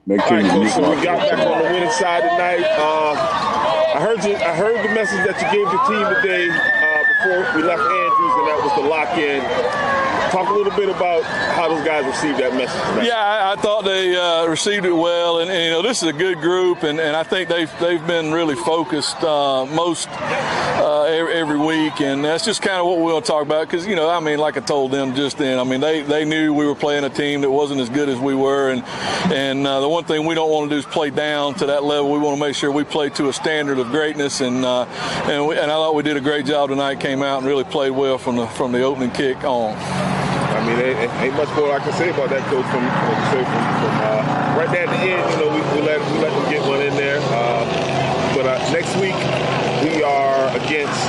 Make All sure right, you Coach. mute So we Marcus. got back on the winning side tonight. I heard the message that you gave the team today before we left Andrews, and that was the lock-in. Talk a little bit about how those guys received that message tonight. Yeah, I thought they received it well, and you know, this is a good group, and I think they've been really focused most every week, and that's just kind of what we want to talk about. Because you know, I mean, like I told them just then, I mean, they knew we were playing a team that wasn't as good as we were, and the one thing we don't want to do is play down to that level. We want to make sure we play to a standard of greatness, and I thought we did a great job tonight. Came out and really played well from the opening kick on. I mean, ain't much more I can say about that, Coach. From right there at the end, you know, we let them get one in there. But next week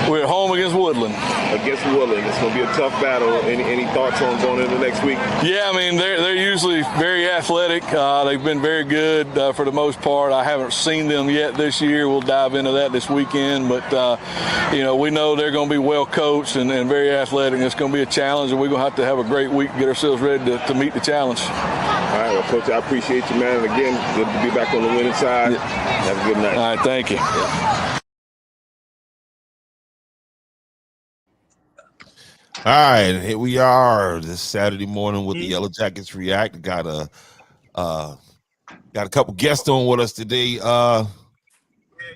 we're home against Woodland. It's going to be a tough battle. Any thoughts on going into next week? Yeah, I mean, they're usually very athletic. They've been very good for the most part. I haven't seen them yet this year. We'll dive into that this weekend. But, you know, we know they're going to be well coached and very athletic. And it's going to be a challenge, and we're going to have a great week to get ourselves ready to meet the challenge. All right, well, Coach, I appreciate you, man. And again, good to be back on the winning side. Yeah. Have a good night. All right, thank you. Yeah. All right, here we are this Saturday morning with the Yellow Jackets React. Got a couple guests on with us today. Yeah,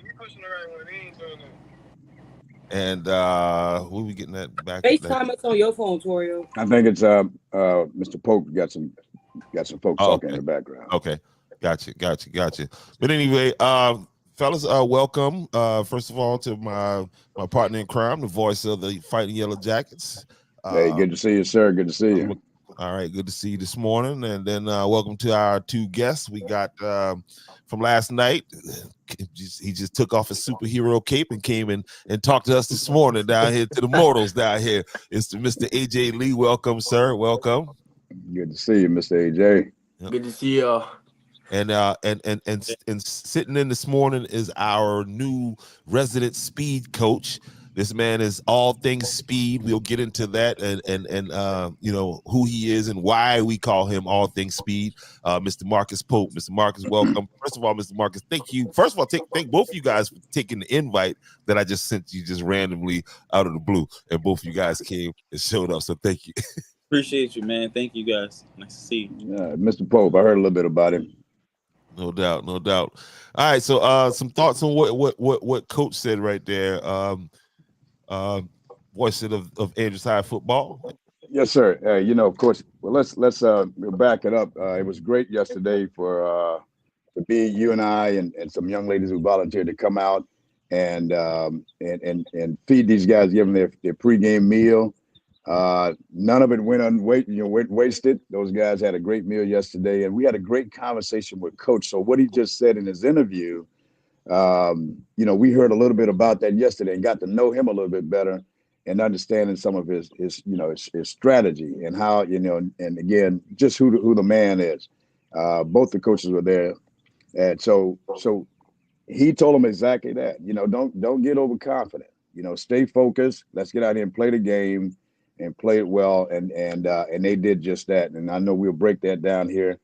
you pushing the right one. He ain't doing that. And who we getting that back? FaceTime us on your phone, Torio. I think it's Mr. Pope got some folks talking in the background. Okay, gotcha. But anyway, fellas, welcome. First of all, to my partner in crime, the voice of the Fighting Yellow Jackets. Hey, good to see you, sir. Good to see you. All right, good to see you this morning. And then welcome to our two guests. We got from last night. He just took off his superhero cape and came in and talked to us this morning down here to the mortals down here. It's Mr. AJ Lee. Welcome, sir. Welcome. Good to see you, Mr. AJ. Yep. Good to see y'all. And sitting in this morning is our new resident speed coach. This man is all things speed. We'll get into that and you know who he is and why we call him all things speed. Mr. Marcus Pope. Mr. Marcus, welcome. First of all, Mr. Marcus, thank you. First of all, thank both of you guys for taking the invite that I just sent you just randomly out of the blue, and both of you guys came and showed up. So thank you. Appreciate you, man. Thank you guys. Nice to see you. Mr. Pope, I heard a little bit about him. No doubt. All right, so some thoughts on what Coach said right there. Voice of Andrews High football. Yes, sir. You know, of course. Well, let's back it up. It was great yesterday to be you and I and some young ladies who volunteered to come out and feed these guys, give them their pregame meal. None of it went wasted. Those guys had a great meal yesterday, and we had a great conversation with Coach. So what he just said in his interview, you know, we heard a little bit about that yesterday and got to know him a little bit better and understanding some of his strategy and how, you know, and again, just who the man is. Both the coaches were there. And so he told them exactly that, you know, don't get overconfident, you know, stay focused. Let's get out here and play the game and play it well. And they did just that. And I know we'll break that down here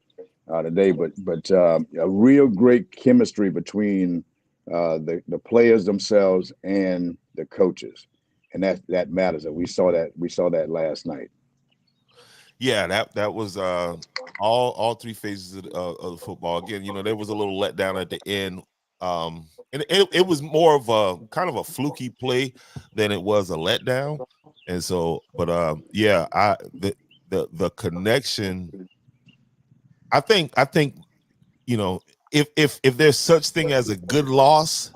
today, but a real great chemistry between the players themselves and the coaches, and that matters. And we saw that last night. Yeah, that was all three phases of the football. Again, you know, there was a little letdown at the end, and it was more of a kind of a fluky play than it was a letdown. And so, but yeah, the connection. I think you know, if there's such thing as a good loss,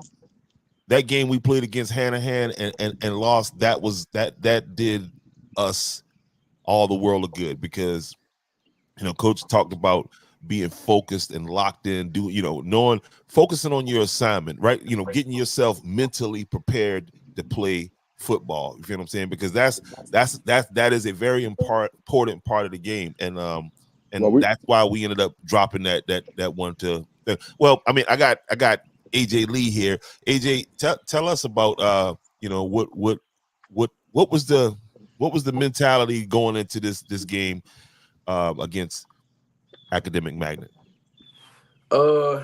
that game we played against Hanahan and lost, that did us all the world of good, because you know, Coach talked about being focused and locked in, focusing on your assignment, right? You know, getting yourself mentally prepared to play football. You feel what I'm saying? Because that is a very important part of the game, and that's why we ended up dropping that one to. Well, I mean, I got AJ Lee here. AJ, tell us about you know, what was the mentality going into this game against Academic Magnet? Uh,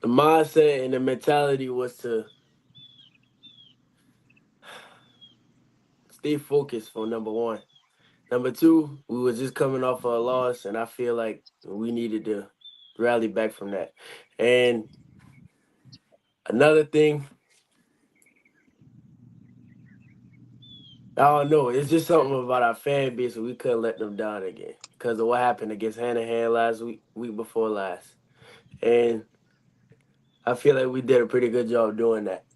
the mindset and the mentality was to stay focused for number one. Number two, we were just coming off a loss, and I feel like we needed to rally back from that. And another thing, I don't know, it's just something about our fan base that we couldn't let them down again because of what happened against Hanahan last week before last. And I feel like we did a pretty good job doing that.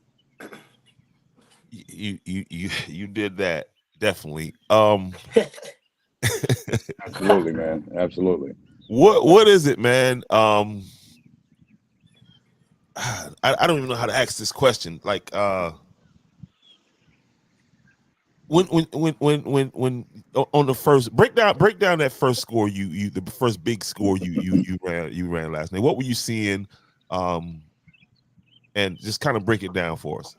You did that definitely. Absolutely, man. Absolutely. What is it, man? I don't even know how to ask this question. Like, when on the first break down that first score the first big score you ran last night. What were you seeing? And just kind of break it down for us.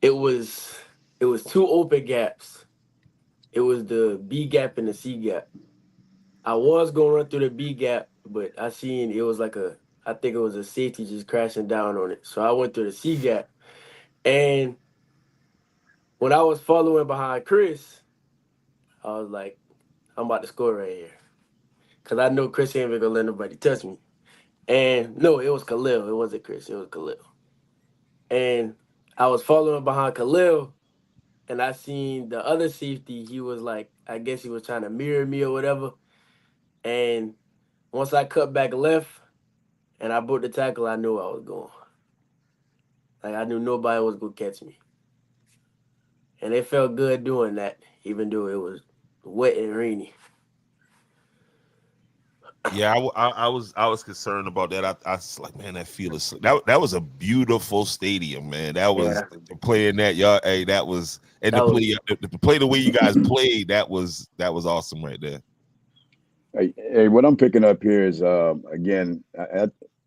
It was two open gaps. It was the B gap and the C gap. I was gonna run through the B gap, but I seen it was like I think it was a safety just crashing down on it. So I went through the C gap. And when I was following behind Chris, I was like, I'm about to score right here. Cause I know Chris ain't gonna let nobody touch me. And no, it was Khalil. It wasn't Chris, it was Khalil. And I was following behind Khalil, and I seen the other safety, he was like, I guess he was trying to mirror me or whatever. And once I cut back left and I broke the tackle, I knew I was going. Like, I knew nobody was going to catch me. And it felt good doing that, even though it was wet and rainy. Yeah, I was concerned about that. I was like, man, that field is that was a beautiful stadium, man. That was playing that y'all. Hey, that was and to play the way you guys played. That was awesome right there. Hey, what I'm picking up here is again,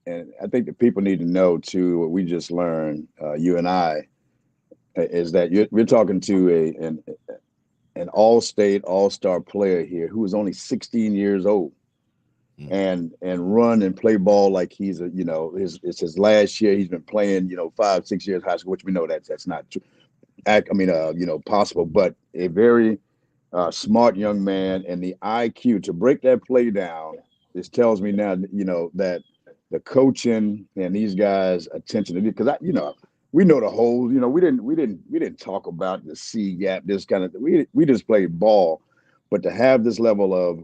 and I think the people need to know too. What we just learned, you and I, is that we're talking to an all-state, all-star player here who is only 16 years old. And run and play ball like he's it's his last year. He's been playing 5-6 years high school, which we know that's not true. Possible, but a very smart young man, and the IQ to break that play down. This tells me now that the coaching and these guys' attention to because we know the holes. We didn't talk about the C gap. This kind of we just played ball. But to have this level of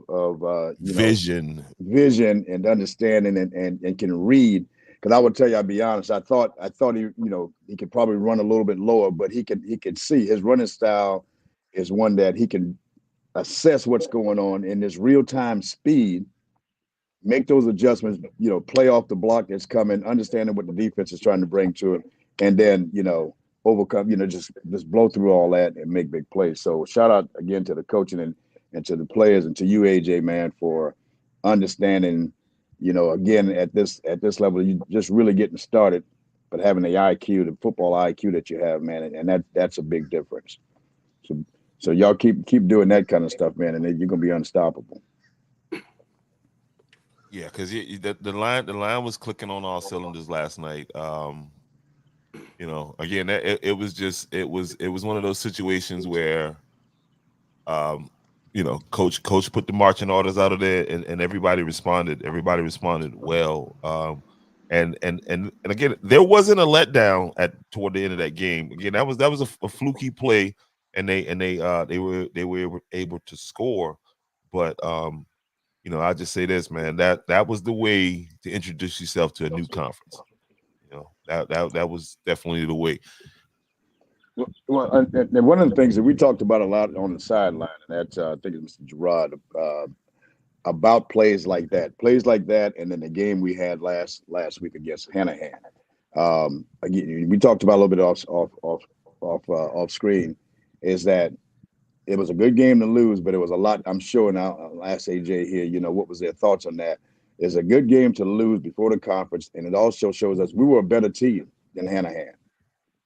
vision and understanding and can read, because I would tell you, I'll be honest, I thought he could probably run a little bit lower, but he could see his running style is one that he can assess what's going on in this real time speed, make those adjustments, play off the block that's coming, understanding what the defense is trying to bring to him, and then overcome, just blow through all that and make big plays. So shout out again to the coaching and to the players and to you, AJ, man, for understanding, again, at this level, you just really getting started, but having the IQ, the football IQ that you have, man, and that's a big difference. So y'all keep doing that kind of stuff, man, and then you're gonna be unstoppable. Yeah, because the line was clicking on all cylinders last night. Again, it was one of those situations where, coach put the marching orders out of there, and everybody responded. Everybody responded well. And again, there wasn't a letdown toward the end of that game. Again, that was a fluky play, and they were able to score. But I just say this, man, that was the way to introduce yourself to a new conference. That was definitely the way. Well, and one of the things that we talked about a lot on the sideline, and that's I think it's Mr. Gerard, about plays like that, and then the game we had last week against Hanahan. Again, we talked about a little bit off screen, is that it was a good game to lose, but it was a lot. I'm sure now. I'll ask AJ here. What was their thoughts on that? It's a good game to lose before the conference, and it also shows us we were a better team than Hanahan.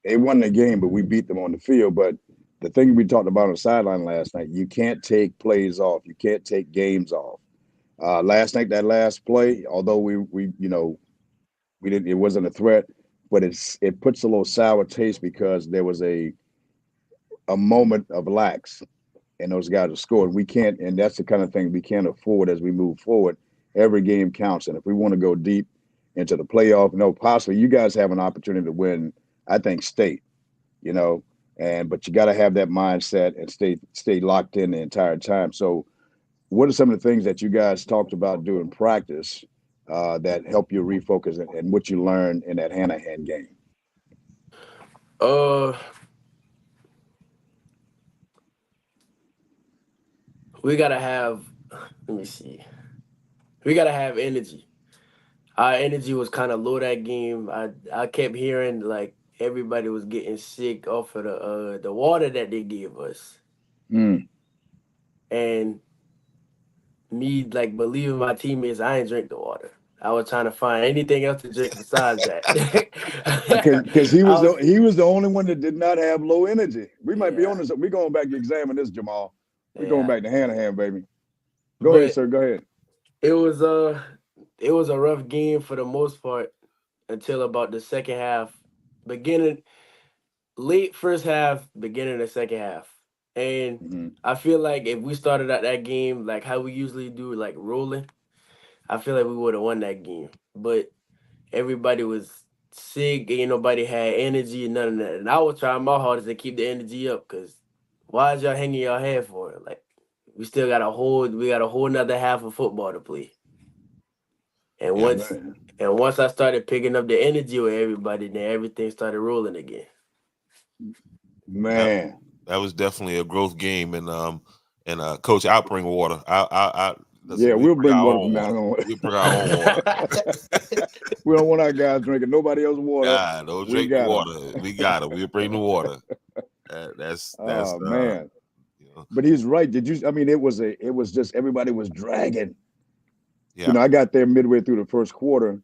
They won the game, but we beat them on the field. But the thing we talked about on the sideline last night, you can't take plays off. You can't take games off. Last night, that last play, although we we didn't, it wasn't a threat, but it puts a little sour taste because there was a moment of lax, and those guys are scored. We can't, and that's the kind of thing we can't afford as we move forward. Every game counts, and if we want to go deep into the playoff, no, possibly you guys have an opportunity to win. I think state, but you got to have that mindset and stay locked in the entire time. So, what are some of the things that you guys talked about doing practice that help you refocus and what you learned in that hand-to-hand game? We gotta have. Let me see. We gotta have energy. Our energy was kind of low that game. I kept hearing like everybody was getting sick off of the water that they gave us, and me like believing my teammates. I ain't drink the water. I was trying to find anything else to drink besides that. Because he was the only one that did not have low energy. We might be on this. We're going back to examine this, Jamal. We're going back to hand-to-hand, baby. Go ahead, sir. Go ahead. It was a rough game for the most part until about the second half, late first half, beginning of the second half. And I feel like if we started out that game like how we usually do, like rolling, I feel like we would have won that game. But everybody was sick, ain't nobody had energy and none of that. And I was trying my hardest to keep the energy up because why is y'all hanging your head for it? Like we got a whole another half of football to play. And once I started picking up the energy with everybody, then everything started rolling again. Man, that was definitely a growth game, and Coach, I'll bring water. We'll bring water from now on. We bring our own water. We don't want our guys drinking nobody else's water. Nah, don't drink the water. We got it. We'll bring the water. That's man. But he's right. It was just everybody was dragging. Yeah. I got there midway through the first quarter,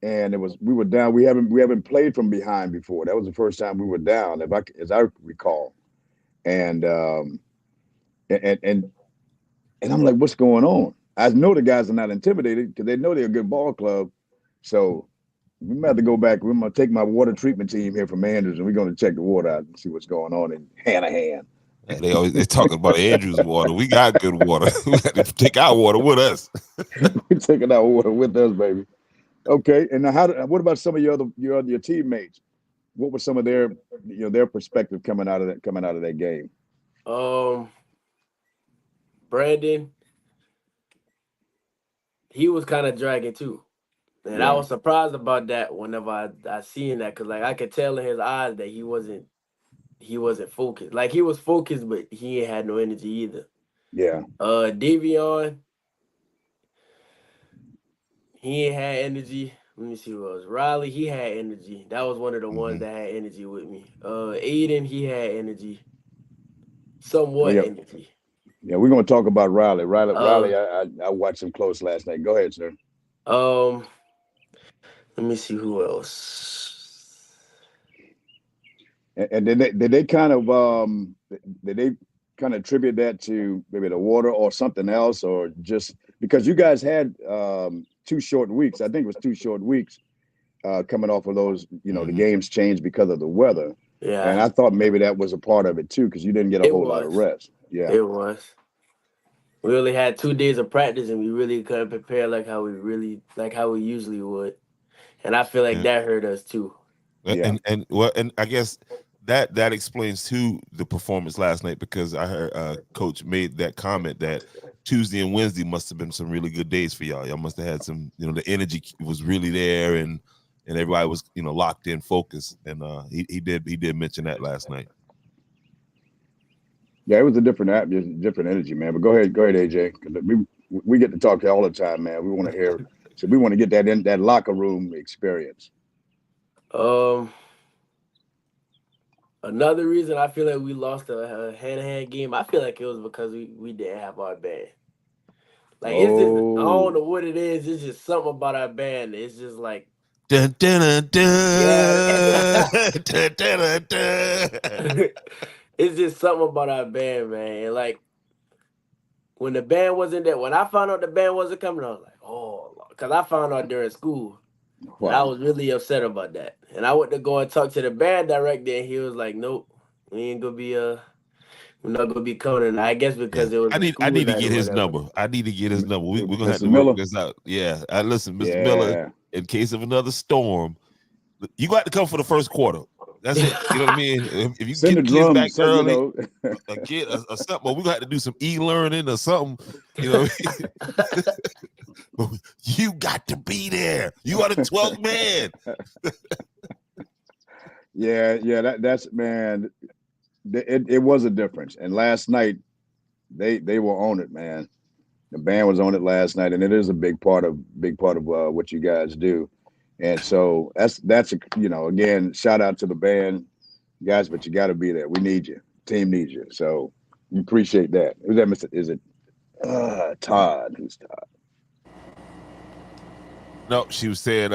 and we were down. We haven't played from behind before. That was the first time we were down, as I recall. And I'm like, what's going on? I know the guys are not intimidated because they know they're a good ball club. So we might have to go back. We're going to take my water treatment team here from Andrews, and we're going to check the water out and see what's going on in hand-to-hand. They talking about Andrews water. We got good water. We got to take our water with us. We're taking our water with us, baby. Okay. And now what about some of your teammates? What was some of their perspective coming out of that game? Brandon, he was kind of dragging too. And I was surprised about that whenever I seen that, because like I could tell in his eyes that he wasn't focused. Like he was focused, but he ain't had no energy either. Yeah. Davion, he ain't had energy. Let me see who else. Riley, he had energy. That was one of the ones that had energy with me. Aiden, he had energy. Somewhat energy. Yeah, we're gonna talk about Riley. Riley, I watched him close last night. Go ahead, sir. Let me see who else. And did they kind of attribute that to maybe the water or something else, or just because you guys had 2 short weeks? I think it was 2 short weeks coming off of those. The games changed because of the weather. Yeah. And I thought maybe that was a part of it too, because you didn't get a whole lot of rest. Yeah, it was. We only had 2 days of practice, and we really couldn't prepare like how we usually would. And I feel like that hurt us too. And I guess that explains too the performance last night, because I heard Coach made that comment that Tuesday and Wednesday must have been some really good days for y'all. Y'all must have had some, the energy was really there, and everybody was locked in, focused. And he did mention that last night. Yeah, it was a different energy, man. But go ahead, AJ. We get to talk all the time, man. We want to hear. So we want to get that locker room experience. Another reason I feel like we lost a hand-to-hand game, I feel like it was because we didn't have our band. Like it's just, I don't know what it is. It's just something about our band. It's just like. Dun, dun, dun, dun. Yeah. Dun, dun, dun, dun. It's just something about our band, man. And like when the band wasn't there, when I found out the band wasn't coming, I was like, oh, because I found out during school. And I Wow. was really upset about that. And I went to go and talk to the band director, and he was like, nope, we ain't gonna be we're not gonna be coming. And I guess because it was I a need school to night get or his whatever. number. I need to get his number. We're gonna have Mr. to Miller? work this out. Yeah. Listen, Mr. Miller, Yeah. in case of another storm, you got to come for the first quarter. That's it. You know what I mean? If you Send the get kids back drums, so, you early, know. a kid or something, but we got to do some e-learning or something. You know, you got to be there. You are the 12th man. Yeah, that's man. It was a difference. And last night, they were on it, man. The band was on it last night, and it is a big part of what you guys do. And so that's again, shout out to the band guys, but you got to be there. We need you. Team needs you. So we appreciate that. Is it Todd? Who's Todd? No, she was saying,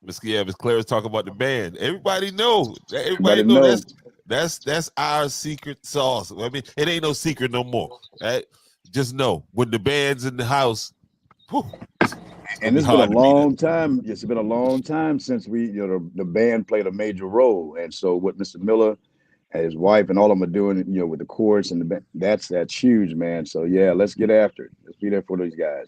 Miss Claire was talking about the band. Everybody know. Everybody know that's our secret sauce. I mean, it ain't no secret no more. Right? Just know when the band's in the house. Whew, and it's been a long time. It's been a long time since the band played a major role. And so what Mr. Miller and his wife and all of them are doing, with the chorus and the band, that's huge, man. So yeah, let's get after it. Let's be there for these guys.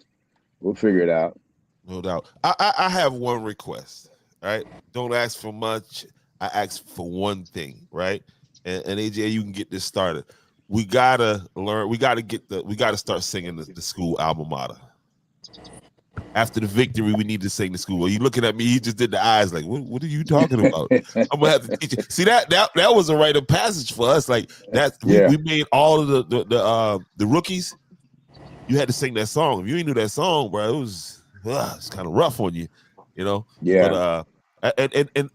We'll figure it out. No doubt. I have one request. Right? Don't ask for much. I ask for one thing. Right? And AJ, you can get this started. We gotta learn. We gotta start singing the school alma mater. After the victory, we need to sing the school. Are you looking at me? He just did the eyes like, what are you talking about? I'm gonna have to teach you. See that was a rite of passage for us. Like that, we made all of the rookies. You had to sing that song. If you ain't knew that song, bro, it was it's kind of rough on you, Yeah. But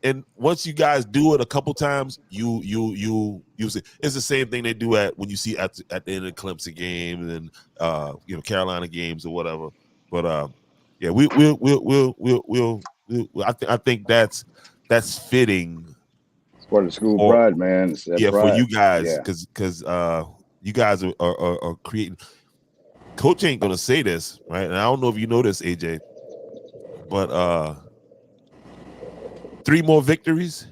and once you guys do it a couple times, you see it's the same thing they do when you see at the end of the Clemson game and Carolina games or whatever. But yeah, we'll I think that's fitting. It's part of the school pride, man. It's that pride. For you guys, because you guys are creating. Coach ain't gonna say this, right? And I don't know if you know this, AJ, but 3 more victories,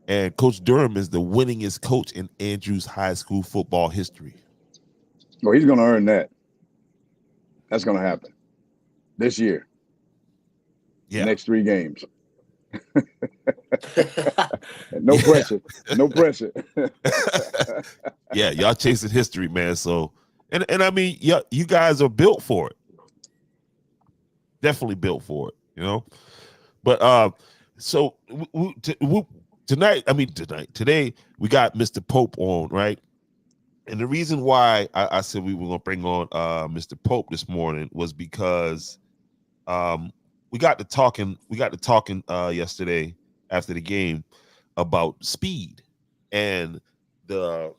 and Coach Durham is the winningest coach in Andrews High School football history. Well, he's gonna earn that. That's gonna happen this year. Yeah. Next 3 games. No pressure. No pressure. Yeah, y'all chasing history, man. So and I mean, yeah, you guys are built for it. Definitely built for it, But so today we got Mr. Pope on, right? And the reason why I said we were gonna bring on Mr. Pope this morning was because we got to talking yesterday after the game about speed and the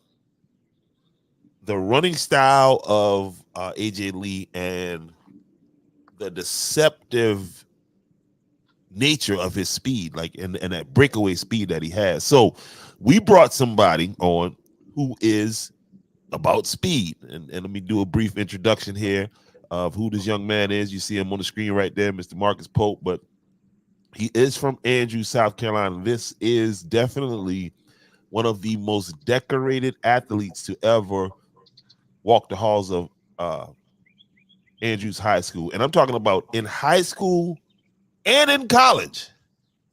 running style of AJ Lee and the deceptive nature of his speed, like and that breakaway speed that he has. So we brought somebody on who is about speed, and let me do a brief introduction here of who this young man is. You see him on the screen right there, Mr. Marcus Pope, but he is from Andrews, South Carolina. This is definitely one of the most decorated athletes to ever walk the halls of Andrews High School. And I'm talking about in high school and in college.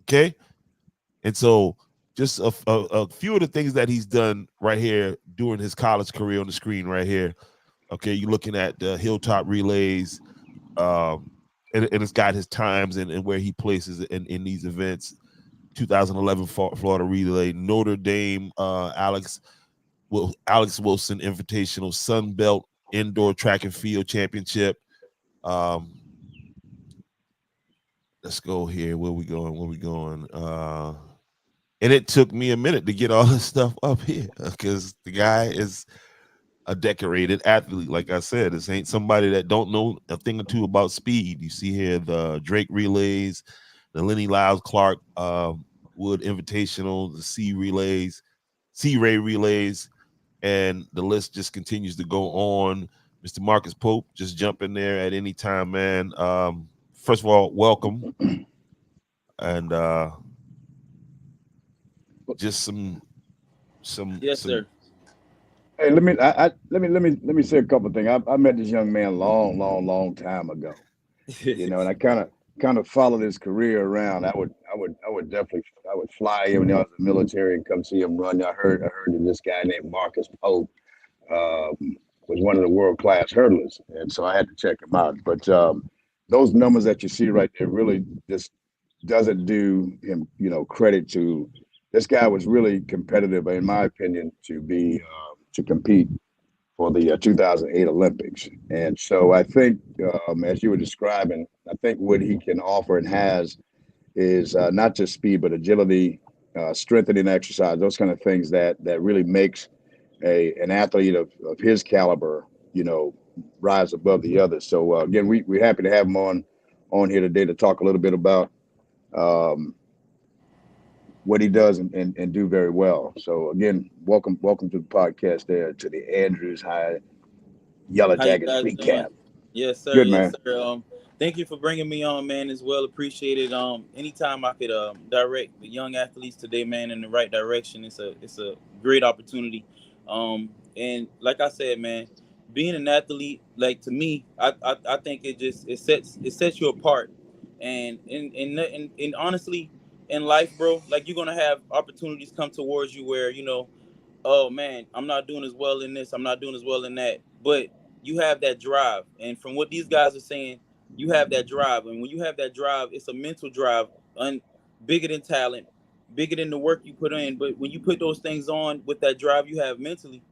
Okay. And so just a few of the things that he's done right here during his college career on the screen right here. Okay. You're looking at the Hilltop Relays, and it's got his times and where he places in these events. 2011 Florida Relay, Notre Dame, Alex Wilson Invitational, Sun Belt Indoor Track and Field Championship. Let's go here. Where we going? And it took me a minute to get all this stuff up here because the guy is a decorated athlete. Like I said, this ain't somebody that don't know a thing or two about speed. You see here the Drake Relays, the Lenny Lyles Clark Wood Invitational, the C Ray Relays, and the list just continues to go on. Mr. Marcus Pope, just jump in there at any time, man. First of all, welcome, and just some. Yes, sir. Hey, let me say a couple of things. I met this young man long time ago, and I kind of followed his career around. I would definitely fly him when I was in the military and come see him run. I heard that this guy named Marcus Pope was one of the world-class hurdlers, and so I had to check him out. But those numbers that you see right there really just doesn't do him, credit to. This guy was really competitive, in my opinion, to compete for the 2008 Olympics. And so I think, as you were describing, I think what he can offer and has is not just speed, but agility, strengthening exercise, those kind of things that really makes an athlete of his caliber, rise above the others. So again, we're happy to have him on here today to talk a little bit about what he does and do very well. So again, welcome to the podcast there, to the Andrews High Yellow How you Jackets guys recap. doing? Yes, sir. Good, Yes, man. sir. Thank you for bringing me on, man, as well. Appreciate it. Anytime I could direct the young athletes today, man, in the right direction, it's a great opportunity. And like I said, man, being an athlete, like, to me, I think it sets you apart. And in honestly, in life, bro, like, you're gonna have opportunities come towards you where, oh man, I'm not doing as well in this, I'm not doing as well in that. But you have that drive. And from what these guys are saying, you have that drive. And when you have that drive, it's a mental drive, bigger than talent, bigger than the work you put in. But when you put those things on with that drive you have mentally,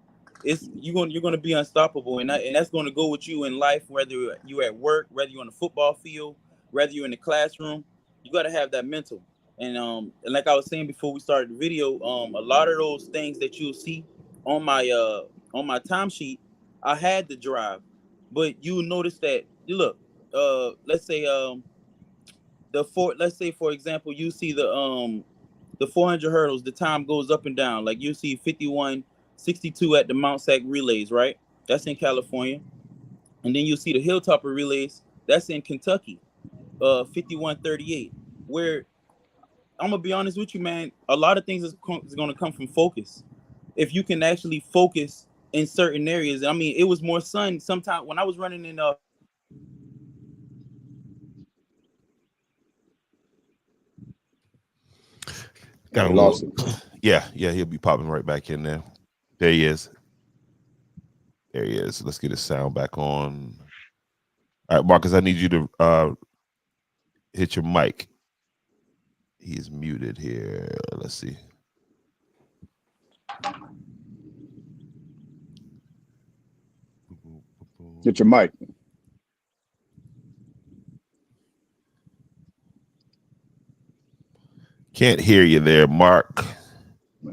you're gonna be unstoppable. And that's gonna go with you in life, whether you're at work, whether you're on the football field, whether you're in the classroom. You gotta have that mental. And like I was saying before we started the video, a lot of those things that you'll see on my timesheet, I had the drive, but you notice that, look, let's say let's say, for example, you see the 400 hurdles, the time goes up and down. Like, you see 51:62 at the Mount Sac relays, right? That's in California. And then you see the Hilltopper relays, that's in Kentucky, 51:38. Where, I'm gonna be honest with you, man, a lot of things is gonna come from focus. If you can actually focus in certain areas. I mean, it was more sun sometimes when I was running in Got a We lost little, yeah, he'll be popping right back in there. There he is. Let's get his sound back on. All right, Marcus, I need you to hit your mic. He's muted here. Let's see. Get your mic. Can't hear you there, Mark. All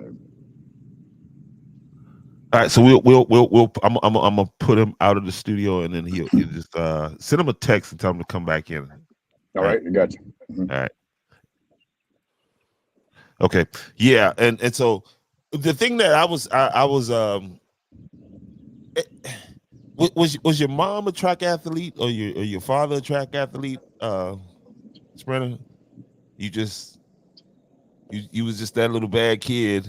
right, so we'll I'm gonna put him out of the studio, and then he'll just send him a text and tell him to come back in. All right, I got you. All right. Okay. Yeah, and so the thing that I was was your mom a track athlete, or your father a track athlete, Sprinter? You was just that little bad kid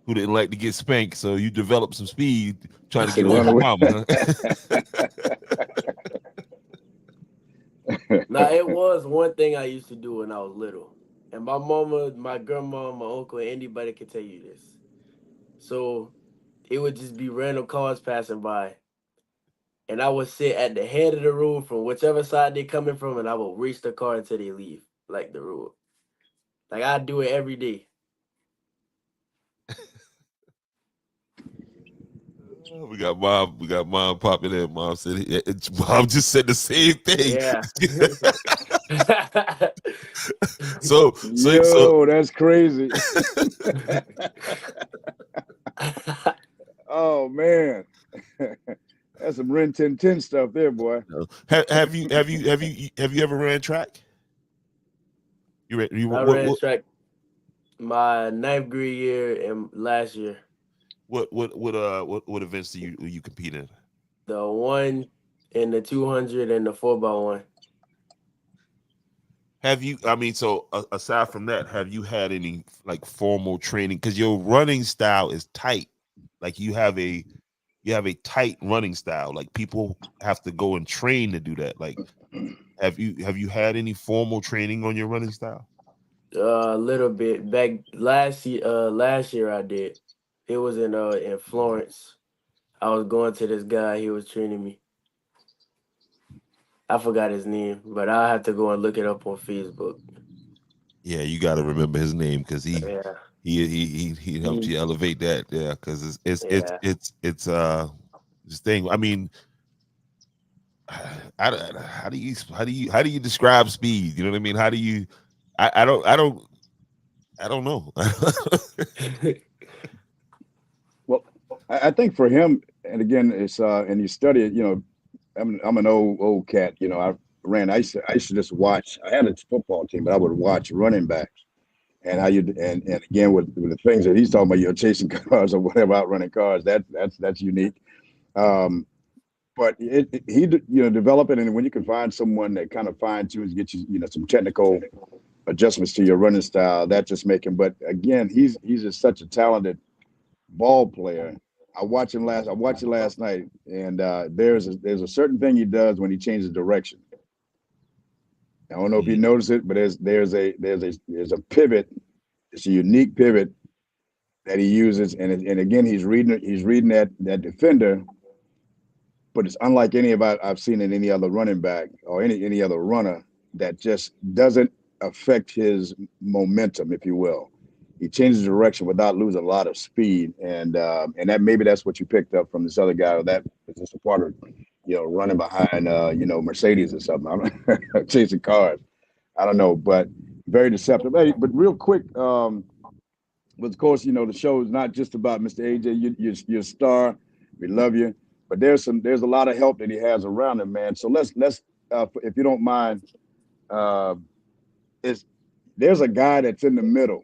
who didn't like to get spanked, so you developed some speed trying to get away from mama. Now, it was one thing I used to do when I was little. And my mama, my grandma, my uncle, anybody can tell you this. So it would just be random cars passing by. And I would sit at the head of the road from whichever side they're coming from, and I would reach the car until they leave, like the road. Like, I do it every day. We got mom popping in. Mom said, mom just said the same thing. Yeah. So that's crazy. Oh man, that's some Ren 1010 stuff there, boy. Have you ever ran track? I ran track my 9th grade year and last year. What events do you compete in? The 1 and the 200 and the 4x1. Have you? I mean, so aside from that, have you had any like formal training? Because your running style is tight. Like you have a tight running style. Like people have to go and train to do that. Like, have you had any formal training on your running style? A little bit back last year. Last year I did. It was in Florence. I was going to this guy. He was training me. I forgot his name, but I'll have to go and look it up on Facebook. Yeah, you got to remember his name because he Yeah. helped you elevate that. Yeah, because it's Yeah. this thing. I mean, how do you describe speed? You know what I mean? How do you? I don't know. Well, I think for him, and again, it's and you study it. You know, I'm an old cat. You know, I used to just watch. I had a football team, but I would watch running backs and how you and again with the things that he's talking about, you're chasing cars or whatever, outrunning cars. That's unique. But he develop it, and when you can find someone that kind of fine tunes, get you some technical adjustments to your running style, that just make him. But again, he's just such a talented ball player. I watched it last night, and there's a certain thing he does when he changes direction. I don't know if you notice it, but there's a pivot. It's a unique pivot that he uses, and again he's reading that defender, but it's unlike any of I've seen in any other running back or any other runner that just doesn't affect his momentum, if you will. He changes direction without losing a lot of speed, and that maybe that's what you picked up from this other guy, or that is just a part of running behind Mercedes or something. I'm chasing cars. I don't know, but very deceptive. Hey, but real quick, but of course, the show is not just about Mr. AJ. You're a star. We love you, but there's a lot of help that he has around him, man. So let's if you don't mind, there's a guy that's in the middle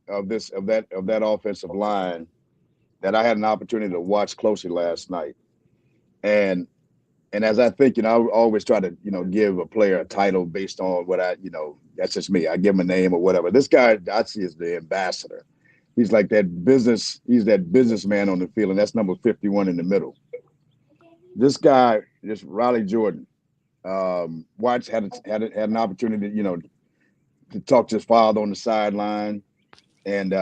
of that offensive line that I had an opportunity to watch closely last night, and as I think, I always try to, give a player a title based on what that's just me. I give him a name or whatever. This guy I see is the ambassador. He's like he's that businessman on the field, and that's number 51 in the middle. This guy, this Riley Jordan, Watts had an opportunity, to talk to his father on the sideline, and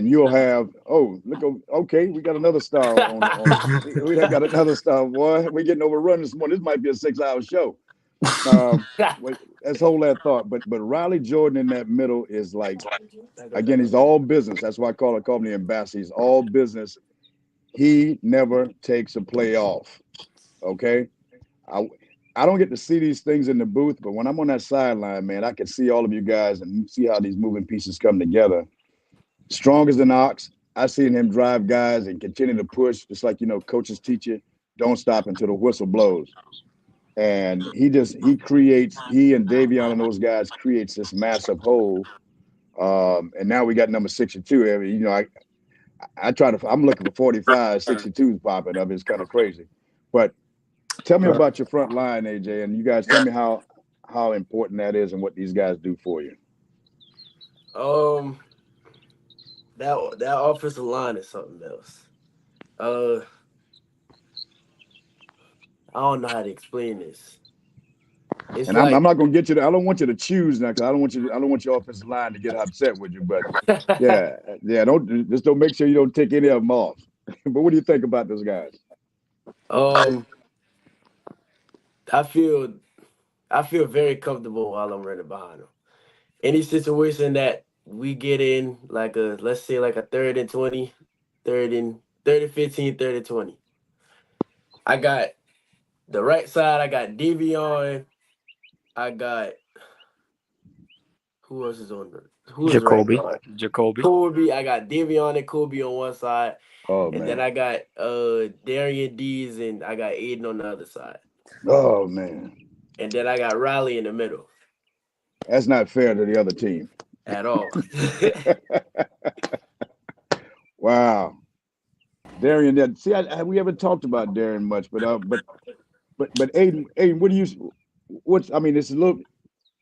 you'll have okay, we got another star we got another star, boy. We're getting overrun this morning. This might be a 6-hour show. Let's hold that thought. But Riley Jordan in that middle is like, again, he's all business. That's why I call him the ambassador. He's all business. He never takes a play off. Okay, I don't get to see these things in the booth, but when I'm on that sideline, man, I can see all of you guys and see how these moving pieces come together. Strong as an ox. I've seen him drive guys and continue to push, just like coaches teach you, don't stop until the whistle blows. And he and Davion and those guys creates this massive hole. And now we got number 62. I mean, I'm looking for 45, 62s popping up. It's kind of crazy. But tell me about your front line, AJ, and you guys tell me how important that is and what these guys do for you. That offensive line is something else. I don't know how to explain this. And I'm not going to get you. I don't want you to choose now, because I don't want your offensive line to get upset with you. But yeah, don't make sure you don't take any of them off. But what do you think about those guys? I feel very comfortable while I'm running behind them. Any situation that we get in, let's say a 3rd and 20, 3rd and 15, 3rd and 20. I got the right side. I got Davion. I got who else is on the Jacoby. Right Jacoby. I got Davion and Kobe on one side. Oh, and man. then I got Darian Dees and I got Aiden on the other side. Oh, man. And then I got Riley in the middle. That's not fair to the other team. At all. Wow. Darian, that see, we haven't talked about Darian much, but Aiden, what do you? What's I mean, it's a little.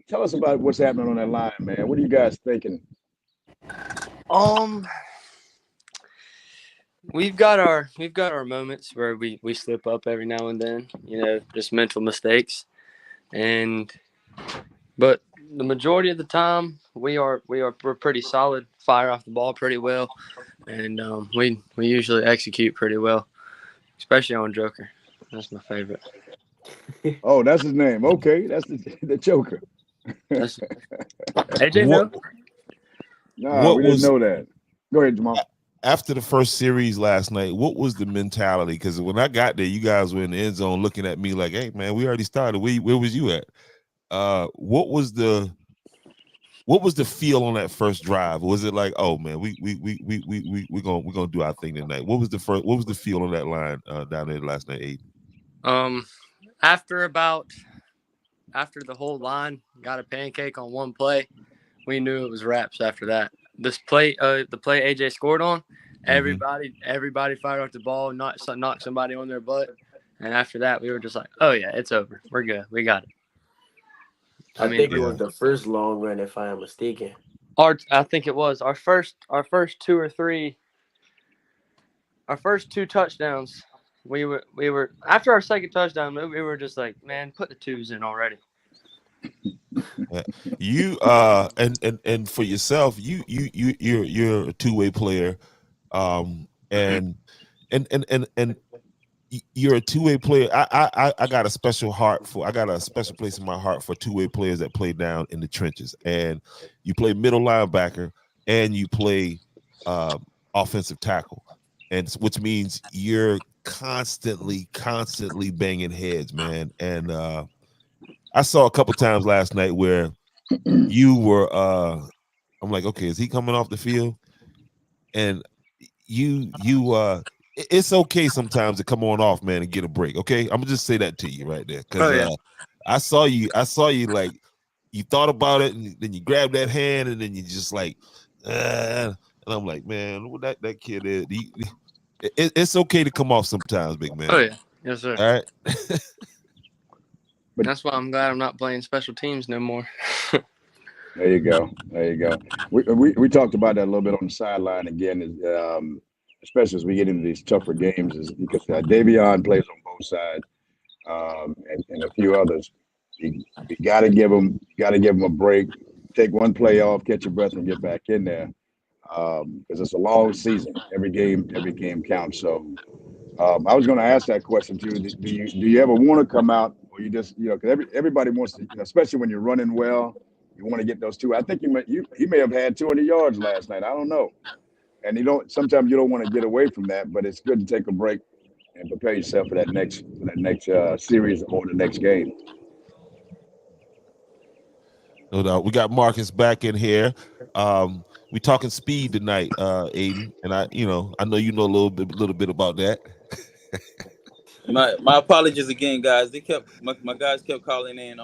Tell us about what's happening on that line, man. What are you guys thinking? We've got our moments where we slip up every now and then, just mental mistakes, but the majority of the time we're pretty solid, fire off the ball pretty well, and we usually execute pretty well, especially on Joker. That's my favorite. Oh, that's his name. Okay, that's the Joker. That's AJ. No, nah, we didn't know that. Go ahead, Jamal. After the first series last night, what was the mentality? Because when I got there, you guys were in the end zone looking at me like, "Hey, man, we already started. Where was you at?" What was the feel on that first drive? Was it like, "Oh man, we're gonna do our thing tonight"? What was the feel on that line down there last night, Aiden? After the whole line got a pancake on one play, we knew it was wraps after that. This play, the play AJ scored on, everybody fired off the ball, knocked somebody on their butt, and after that, we were just like, "Oh yeah, it's over. We're good. We got it." I think it was the first long run, if I am mistaken. I think it was our first two touchdowns. We were after our second touchdown, we were just like, "Man, put the twos in already." You and for yourself, you're a two-way player, and you're a two-way player. I got a special place in my heart for two-way players that play down in the trenches, and you play middle linebacker and you play offensive tackle, and which means you're constantly banging heads, man. And I saw a couple times last night where you were I'm like, okay, is he coming off the field? And you it's okay sometimes to come on off, man, and get a break. Okay, I'm gonna just say that to you right there, because I saw you like you thought about it, and then you grabbed that hand, and then you just like, and I'm like, man, what that kid is. It's okay to come off sometimes, big man. Oh yeah, yes sir. All right. That's why I'm glad I'm not playing special teams no more. There you go. We talked about that a little bit on the sideline again, especially as we get into these tougher games, is because Davion plays on both sides, and a few others. You got to give them a break. Take one play off, catch your breath, and get back in there, because it's a long season. Every game counts. So I was going to ask that question too. Do you ever want to come out, or you just because everybody wants to, especially when you're running well, you want to get those two. I think he may have had 200 yards last night. I don't know. And sometimes you don't want to get away from that, but it's good to take a break and prepare yourself for that next series or the next game. No doubt. We got Marcus back in here. We talking speed tonight, Aiden, and I know you know a little bit about that. My apologies again, guys. My guys kept calling in.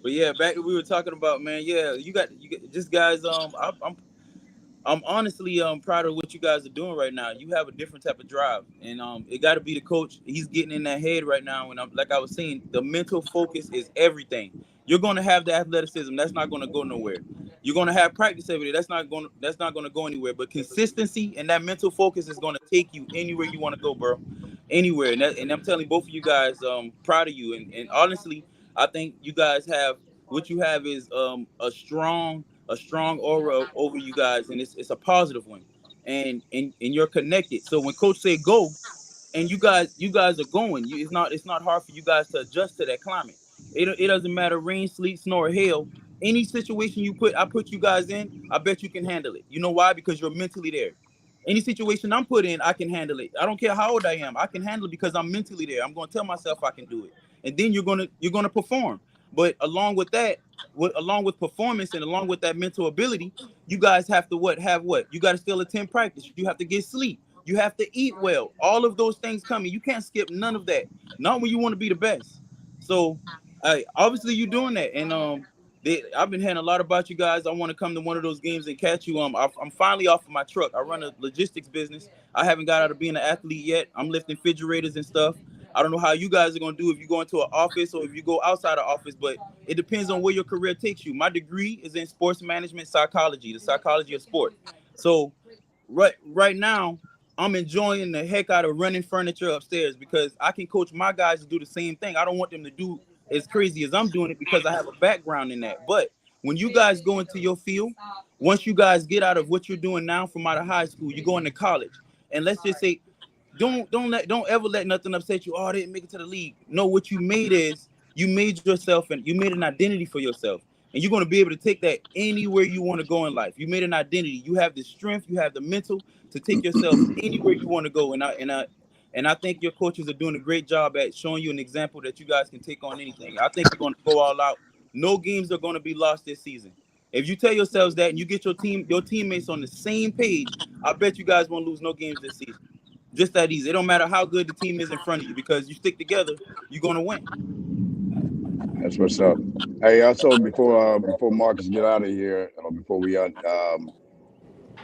But yeah, back we were talking about, man. Yeah, you got just guys. I'm honestly proud of what you guys are doing right now. You have a different type of drive, and it got to be the coach. He's getting in that head right now, and like I was saying, the mental focus is everything. You're going to have the athleticism. That's not going to go nowhere. You're going to have practice every day. That's not going to go anywhere. But consistency and that mental focus is going to take you anywhere you want to go, bro. Anywhere. And I'm telling both of you guys, proud of you. And honestly, I think you guys have what you have is a strong aura over you guys, and it's a positive one. And you're connected. So when coach say go, and you guys are going, it's not hard for you guys to adjust to that climate. It doesn't matter rain, sleet, snow, or hail. Any situation I put you guys in, I bet you can handle it. You know why? Because you're mentally there. Any situation I'm put in, I can handle it. I don't care how old I am. I can handle it because I'm mentally there. I'm going to tell myself I can do it. And then you're going to perform. But along with that, along with performance and along with that mental ability, you guys have to have what? You got to still attend practice. You have to get sleep. You have to eat well. All of those things coming. You can't skip none of that. Not when you want to be the best. So obviously you're doing that. And I've been hearing a lot about you guys. I want to come to one of those games and catch you. I'm finally off of my truck. I run a logistics business. I haven't got out of being an athlete yet. I'm lifting refrigerators and stuff. I don't know how you guys are going to do if you go into an office or if you go outside the office, but it depends on where your career takes you. My degree is in sports management psychology, the psychology of sport. So right now, I'm enjoying the heck out of running furniture upstairs because I can coach my guys to do the same thing. I don't want them to do as crazy as I'm doing it because I have a background in that. But when you guys go into your field, once you guys get out of what you're doing now from out of high school, you go into college. And let's just say, don't ever let nothing upset you. Oh, I didn't make it to the league. No, what you made is you made yourself and you made an identity for yourself. And you're going to be able to take that anywhere you want to go in life. You made an identity. You have the strength, you have the mental to take yourself anywhere you want to go. And I think your coaches are doing a great job at showing you an example that you guys can take on anything. I think you're going to go all out. No games are going to be lost this season. If you tell yourselves that and you get your teammates on the same page, I bet you guys won't lose no games this season. Just that easy. It don't matter how good the team is in front of you because you stick together, you're going to win. That's what's up. Hey, also before Marcus get out of here, before we're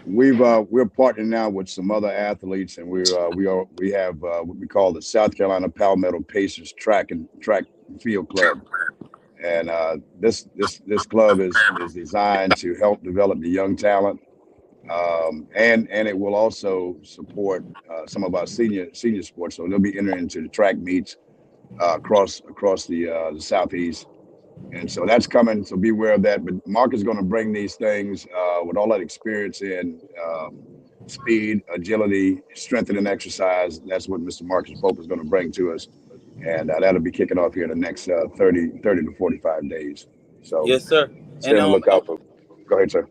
partnering now with some other athletes, and we have what we call the South Carolina Palmetto Pacers track and field club, and this club is designed to help develop the young talent, and it will also support some of our senior sports. So they'll be entering into the track meets across the Southeast. And so that's coming, so be aware of that. But Mark is going to bring these things with all that experience in speed, agility, strengthening exercise. That's what Mr. Marcus Pope is going to bring to us. And that'll be kicking off here in the next 30 to 45 days. So yes, sir. Stay on the lookout for. Go ahead, sir.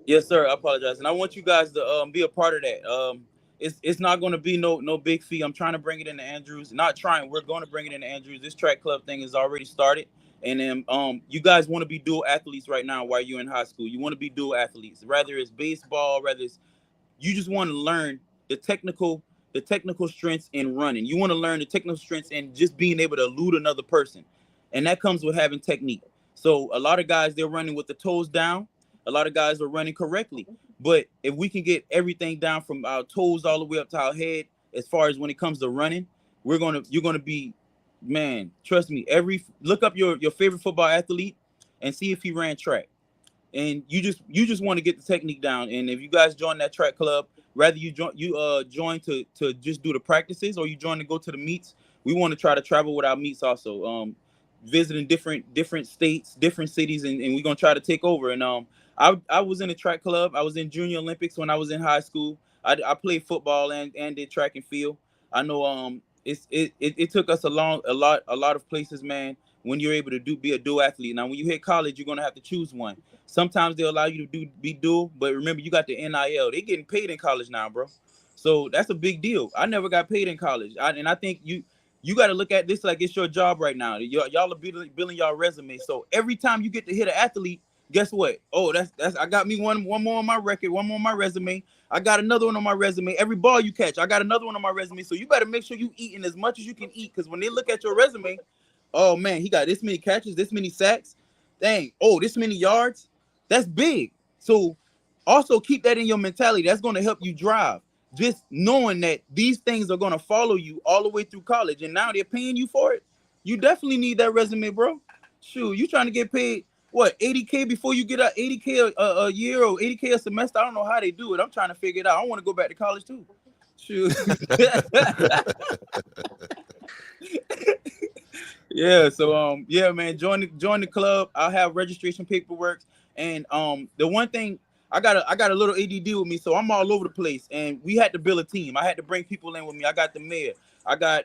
Yes, sir. I apologize. And I want you guys to be a part of that. It's not going to be no big fee. I'm trying to bring it into Andrews. Not trying. We're going to bring it into Andrews. This track club thing is already started. And then you guys want to be dual athletes right now while you're in high school. You want to be dual athletes. Rather it's baseball, you just want to learn the technical strengths in running. You want to learn the technical strengths in just being able to elude another person. And that comes with having technique. So a lot of guys, they're running with the toes down. A lot of guys are running correctly. But if we can get everything down from our toes all the way up to our head, as far as when it comes to running, you're going to be, man, trust me, look up your favorite football athlete and see if he ran track. And you just want to get the technique down. And if you guys join that track club, rather you join to just do the practices or you join to go to the meets, we want to try to travel with our meets also. Visiting different states, different cities, and we're gonna try to take over. And I was in a track club. I was in Junior Olympics when I was in high school. I played football and did track and field. I know it took us a lot of places, man. When you're able to be a dual athlete. Now, when you hit college, you're gonna have to choose one. Sometimes they'll allow you to be dual, but remember, you got the NIL. They're getting paid in college now, bro. So that's a big deal. I never got paid in college, and I think you got to look at this like it's your job right now. Y'all are building y'all resume. So every time you get to hit an athlete, guess what? Oh, that's I got me one more on my record, one more on my resume. I got another one on my resume. Every ball you catch, I got another one on my resume. So you better make sure you eating as much as you can eat, because when they look at your resume, oh man, he got this many catches, this many sacks, dang, oh, this many yards. That's big. So also keep that in your mentality. That's going to help you drive. Just knowing that these things are going to follow you all the way through college, and now they're paying you for it. You definitely need that resume, bro. Shoot, you trying to get paid what, $80K before you get $80K a year or $80K a semester? I don't know how they do it. I'm trying to figure it out. I want to go back to college too. Shoot. Yeah. So yeah, man. Join the club. I'll have registration paperwork, and the one thing. I got a little ADD with me, so I'm all over the place. And we had to build a team. I had to bring people in with me. I got the mayor. I got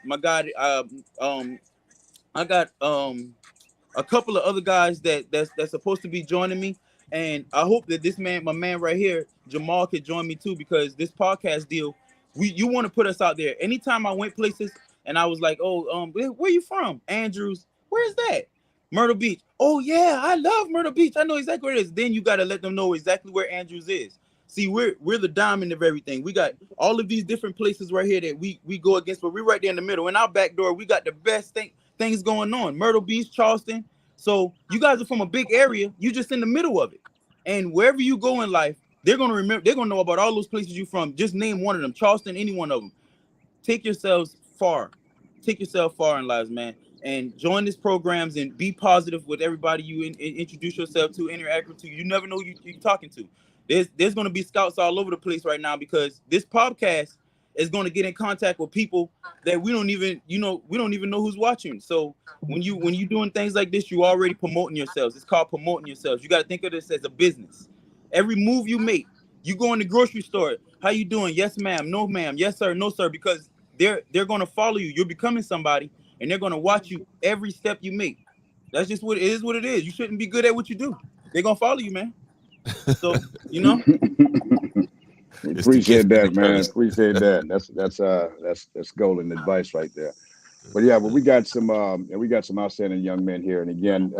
my guy. I got a couple of other guys that's supposed to be joining me. And I hope that my man right here, Jamal, could join me too, because this podcast deal, you want to put us out there. Anytime I went places and I was like, oh, where you from? Andrews. Where's that? Myrtle Beach. Oh yeah, I love Myrtle Beach. I know exactly where it is. Then you got to let them know exactly where Andrews is. See, we're the diamond of everything. We got all of these different places right here that we go against, but we're right there in the middle. In our back door, we got the best things going on. Myrtle Beach, Charleston. So you guys are from a big area. You just in the middle of it. And wherever you go in life, they're gonna remember. They're gonna know about all those places you're from. Just name one of them, Charleston, any one of them. Take yourself far in lives, man, and join these programs and be positive with everybody you introduce yourself to, interact with. You never know who you're talking to. There's going to be scouts all over the place right now because this podcast is going to get in contact with people that we don't even know who's watching. So when you doing things like this, you already promoting yourselves. It's called promoting yourselves. You got to think of this as a business. Every move you make, you go in the grocery store. How you doing? Yes, ma'am. No, ma'am. Yes, sir. No, sir. Because they're going to follow you. You're becoming somebody, and they're going to watch you every step you make. That's just what it is. What it is. You shouldn't be good at what you do. They're going to follow you, man. So Appreciate that, man. Appreciate that. That's golden advice right there. But yeah, we got some outstanding young men here. And again,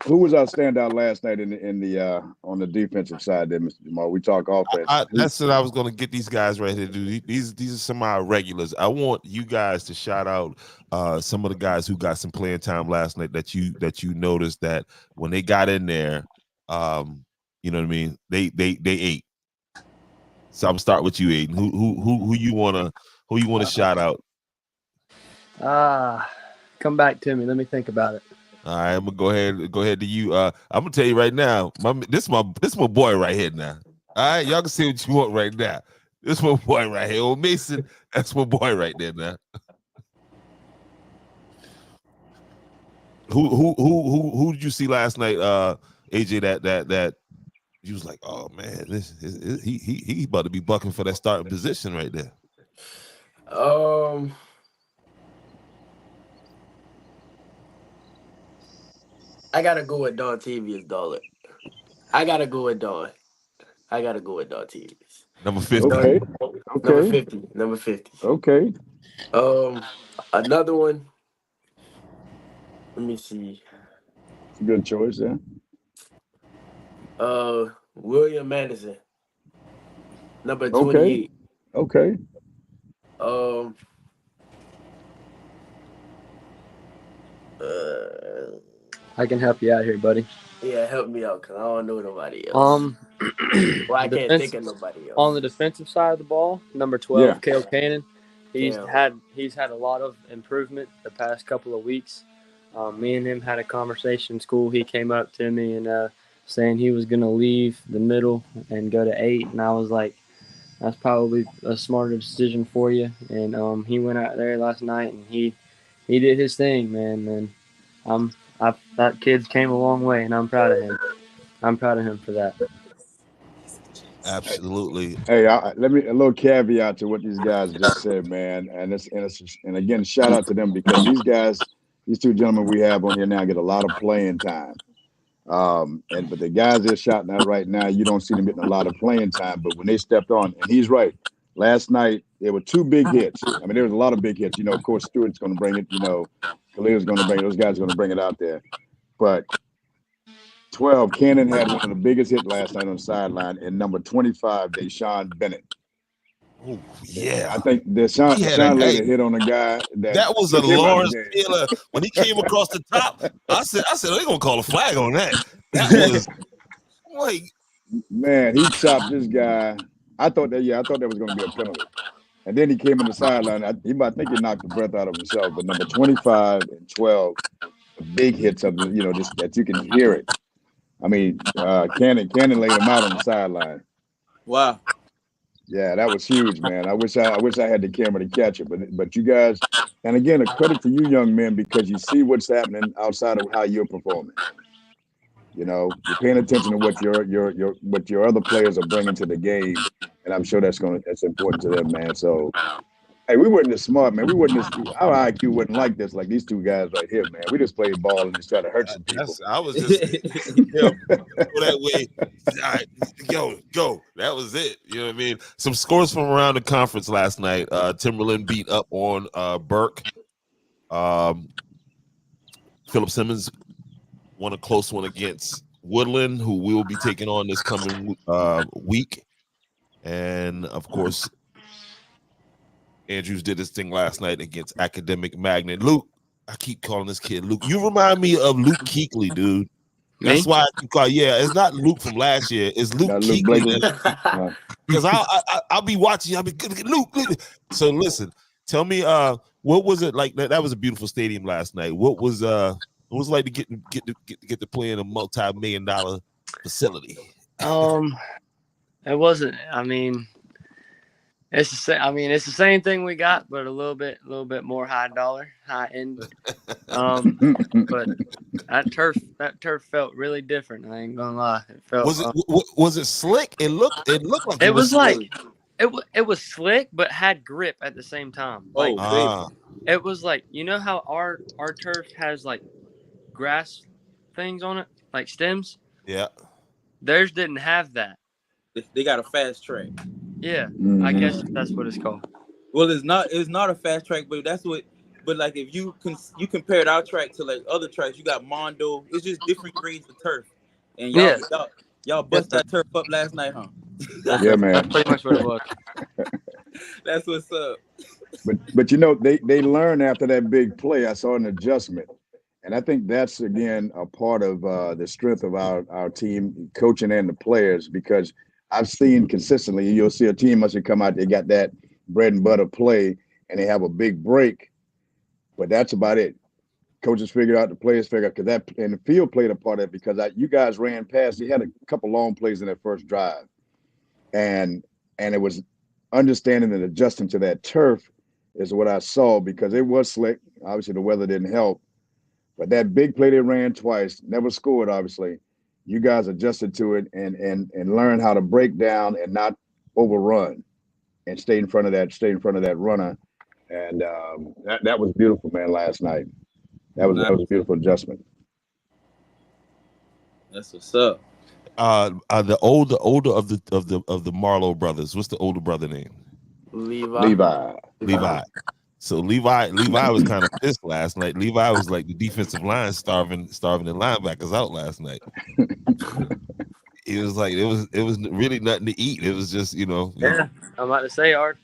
who was our standout last night in the on the defensive side there, Mr. Jamal? We talk offense. That's what I was going to get these guys right here to do. These are some of our regulars. I want you guys to shout out some of the guys who got some playing time last night that you noticed that when they got in there, you know what I mean? They ate. So I'm gonna start with you, Aiden. Who you wanna shout out? Come back to me. Let me think about it. All right, I'm gonna go ahead to you. I'm gonna tell you right now, this my boy right here now. All right, y'all can see what you want right now. This my boy right here, old Mason. That's my boy right there now. Who did you see last night, AJ? That you was like, oh man, he about to be bucking for that starting position right there. I gotta go with Don Tavius, dollar. I gotta go with Don Tavius. Number 50. Okay. Number 50. Okay. Another one. Let me see. It's a good choice, yeah. William Madison. Number 28. Okay. I can help you out here, buddy. Yeah, help me out because I don't know nobody else. Well, I can't think of nobody else. On the defensive side of the ball, number 12, Yeah. Cale Cannon. He's Yeah. had a lot of improvement the past couple of weeks. Me and him had a conversation in school. He came up to me and saying he was going to leave the middle and go to 8. And I was like, that's probably a smarter decision for you. And he went out there last night and he did his thing, man. And that kid came a long way, and I'm proud of him. I'm proud of him for that. Absolutely. Hey, let me a little caveat to what these guys just said, man. And again, shout out to them because these two gentlemen we have on here now get a lot of playing time. But the guys they're shouting out right now, you don't see them getting a lot of playing time. But when they stepped on, and he's right. Last night there were 2 big hits. I mean, there was a lot of big hits. Of course, Stewart's going to bring it. Khalil's going to bring it. Those guys are going to bring it out there. But 12, Cannon had one of the biggest hits last night on the sideline, and number 25, Deshaun Bennett. Oh yeah, I think Deshaun laid a hit on a guy that was a Lawrence Taylor when he came across the top. I said, they're gonna call a flag on that. That was like, man, he chopped this guy. I thought that was going to be a penalty. And then he came in the sideline. I think he knocked the breath out of himself. But number 25 and 12, big hits of just that you can hear it. I mean, Cannon laid him out on the sideline. Wow. Yeah, that was huge, man. I wish I had the camera to catch it. But you guys, and again, a credit to you young men because you see what's happening outside of how you're performing. You're paying attention to what your other players are bringing to the game, and I'm sure that's important to them, man. So, hey, we weren't this smart, man. Our IQ wasn't like this, like these two guys right here, man. We just played ball and just tried to hurt some people. I was just go that way. All right, go. That was it. You know what I mean? Some scores from around the conference last night. Timberland beat up on Burke. Philip Simmons won a close one against Woodland, who will be taking on this coming week. And, of course, Andrews did his thing last night against Academic Magnet. Luke, I keep calling this kid Luke. You remind me of Luke Kuechly, dude. Me? That's why I keep calling. Yeah, it's not Luke from last year. It's Luke Not Luke Kuechly. Blakely. Because I'll be watching. I'll be Luke. So listen, tell me, what was it like? That was a beautiful stadium last night. What was it like to get to play in a multi-million-dollar facility? It wasn't. I mean, it's the same thing we got, but a little bit more high dollar, high end. But that turf felt really different. I ain't gonna lie. It felt. Was it slick? It looked like it was like it was slick, but had grip at the same time. Like it was like, you know how our turf has like grass things on it, like stems. Yeah. Theirs didn't have that. They got a fast track. Yeah, I guess that's what it's called. Well, it's not a fast track, but that's what. But like if you compared our track to like other tracks, you got Mondo. It's just different grades of turf, and y'all bust that turf up last night, huh? Yeah, man. That's pretty much what it was. That's what's up. But you know, they learned after that big play. I saw an adjustment, and I think that's again a part of the strength of our team, coaching and the players, because I've seen consistently, you'll see a team must have come out, they got that bread and butter play, and they have a big break, but that's about it. Coaches figured out, the players figured out, because that, and the field played a part of it, because you guys ran past. You had a couple long plays in that first drive, and it was understanding and adjusting to that turf is what I saw, because it was slick. Obviously, the weather didn't help, but that big play they ran twice, never scored, obviously. You guys adjusted to it and learned how to break down and not overrun, and stay in front of that runner. And that was beautiful, man. Last night, that was a beautiful adjustment. That's what's up. The older of the Marlowe brothers. What's the older brother name? Levi. So Levi was kind of pissed last night. Levi was like the defensive line starving the linebackers out last night. It was like it was really nothing to eat. It was just, Yeah, I'm about to say our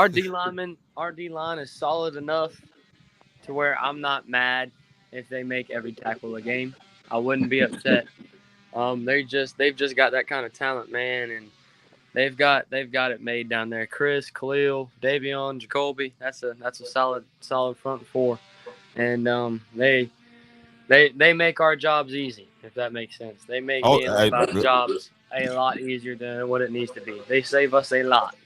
D line is solid enough to where I'm not mad if they make every tackle a game. I wouldn't be upset. They've just got that kind of talent, man, and they've got it made down there. Chris, Khalil, Davion, Jacoby. That's a solid front four, and they make our jobs easy, if that makes sense. They make jobs a lot easier than what it needs to be. They save us a lot.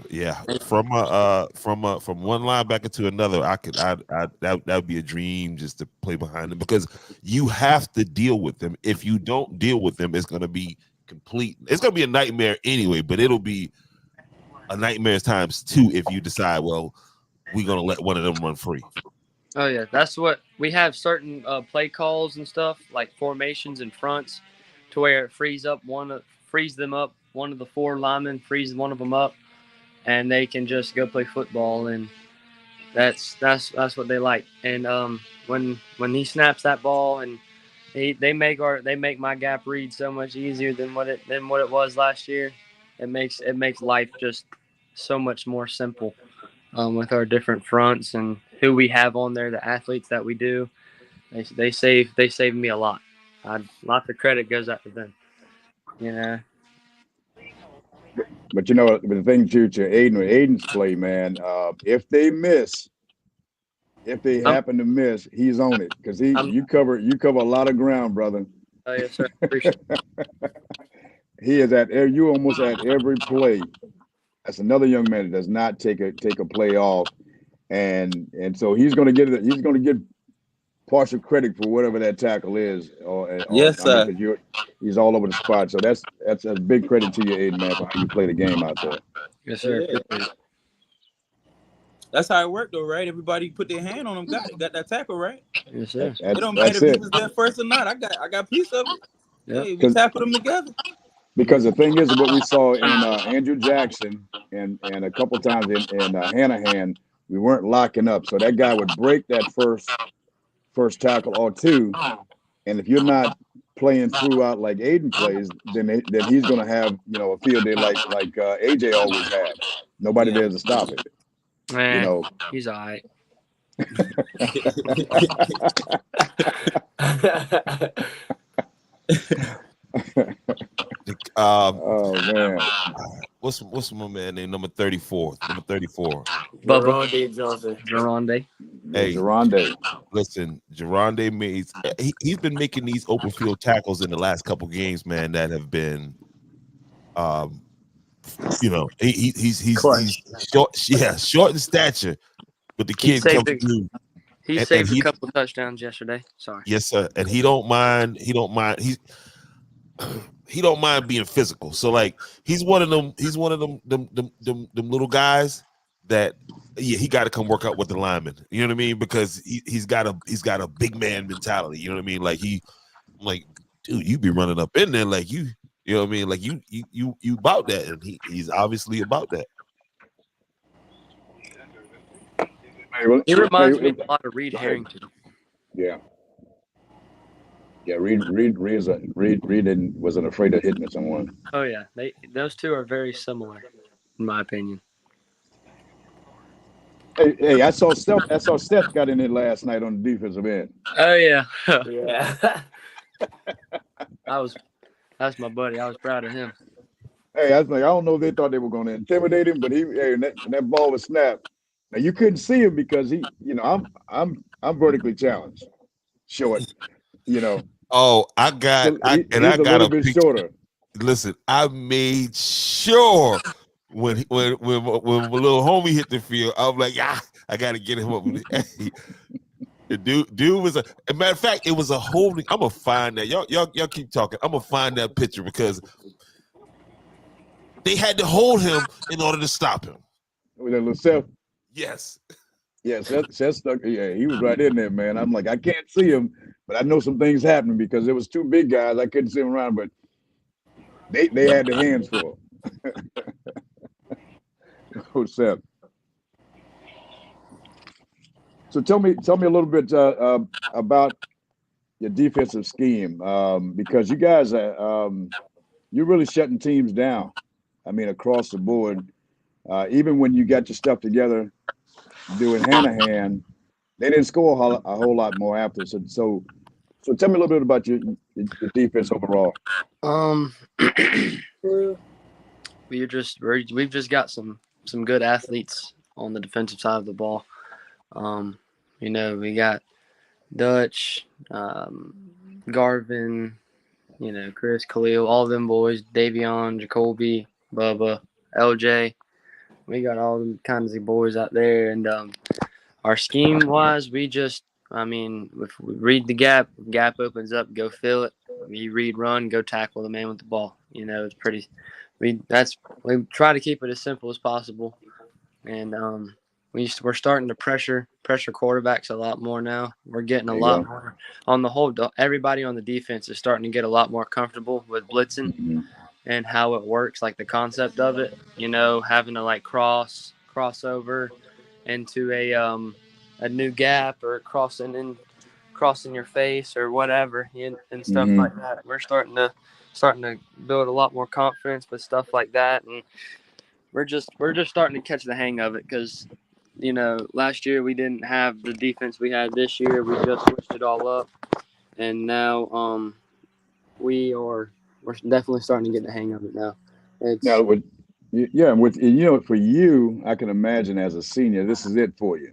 Yeah, from one linebacker to another, that would be a dream, just to play behind them, because you have to deal with them. If you don't deal with them, it's gonna be complete. It's gonna be a nightmare anyway, but it'll be a nightmare times 2 if you decide, well, we're gonna let one of them run free. Oh yeah, that's what we have. Certain play calls and stuff, like formations and fronts, to where it frees them up. One of the 4 linemen frees one of them up, and they can just go play football, and that's what they like. And when he snaps that ball, and they make my gap read so much easier than what it was last year. It makes life just so much more simple with our different fronts and who we have on there, the athletes that we do. They save me a lot. Lots of credit goes out to them. But the thing too, to Aiden's play, man, if they happen to miss, he's on it, because you cover a lot of ground, brother. Oh yes, sir. Appreciate it. He is you almost at every play. That's another young man that does not take a play off, and so he's going to get partial credit for whatever that tackle is. Yes, sir. He's all over the spot. So that's a big credit to you, Aiden, man, for how you play the game out there. Yes, sir. Yeah. That's how it worked, though, right? Everybody put their hand on him, got that tackle, right? Yes, sir. It don't matter if he was there first or not. I got a piece of it. Yeah. Hey, we tackled them together. Because the thing is, what we saw in Andrew Jackson and a couple times in Hanahan, we weren't locking up. So that guy would break that first tackle or 2, and if you're not playing throughout like Aiden plays, then he's going to have a field day like AJ always had. Nobody there to stop it. Man, he's all right. Oh man, What's my man named number 34? Number 34. Bubba Deronde Johnson. Durande. Hey, Geronde. listen, Geronde he's been making these open field tackles in the last couple games, man, that have been he's Clutch. short in stature, but the He kid saved comes it. through. He And saved he- a couple touchdowns yesterday. Sorry. Yes, sir. And he don't mind being physical. So like he's one of them little guys that he got to come work out with the linemen. You know what I mean? Because he's got a big man mentality. You know what I mean? Like dude, you be running up in there like you know what I mean? Like you about that, and he's obviously about that. He reminds me a lot of Reed Harrington. Yeah. Yeah, Reed wasn't afraid of hitting someone. Oh yeah, those two are very similar, in my opinion. Hey, I saw Steph got in there last night on the defensive end. Oh yeah, Yeah. that's my buddy. I was proud of him. Hey, I was like, I don't know if they thought they were going to intimidate him, but when that ball was snapped. Now you couldn't see him because I'm vertically challenged, short, Oh, I got a little bit picture. shorter. Listen, I made sure when my little homie hit the field, I was like, I got to get him up. The dude was a matter of fact, it was a holding. I'm gonna find that. Y'all keep talking. I'm gonna find that picture because they had to hold him in order to stop him. With that little Seth. Yes. Yeah, Seth stuck. Yeah, he was right in there, man. I'm like, I can't see him, but I know some things happening because there was two big guys. I couldn't see them around, but they had their hands full. Oh, Seth. So tell me a little bit about your defensive scheme because you guys you're really shutting teams down. I mean, across the board. Even when you got your stuff together, doing hand-to-hand, they didn't score a whole lot more after. So tell me a little bit about your defense overall. We've just got some good athletes on the defensive side of the ball. We got Dutch, Garvin, Chris, Khalil, all of them boys, Davion, Jacoby, Bubba, LJ. We got all them kinds of boys out there, and our scheme-wise, if we read the gap opens up, go fill it. You read, run, go tackle the man with the ball. It's pretty. We try to keep it as simple as possible, and we're starting to pressure quarterbacks a lot more now. We're getting a lot more on the whole. Everybody on the defense is starting to get a lot more comfortable with blitzing. Mm-hmm. And how it works, like the concept of it, having to like cross over into a new gap or crossing your face or whatever and stuff like that. We're starting to build a lot more confidence with stuff like that, and we're just starting to catch the hang of it because last year we didn't have the defense we had this year. We just switched it all up, and now we're definitely starting to get the hang of it now. For you, I can imagine as a senior, this is it for you.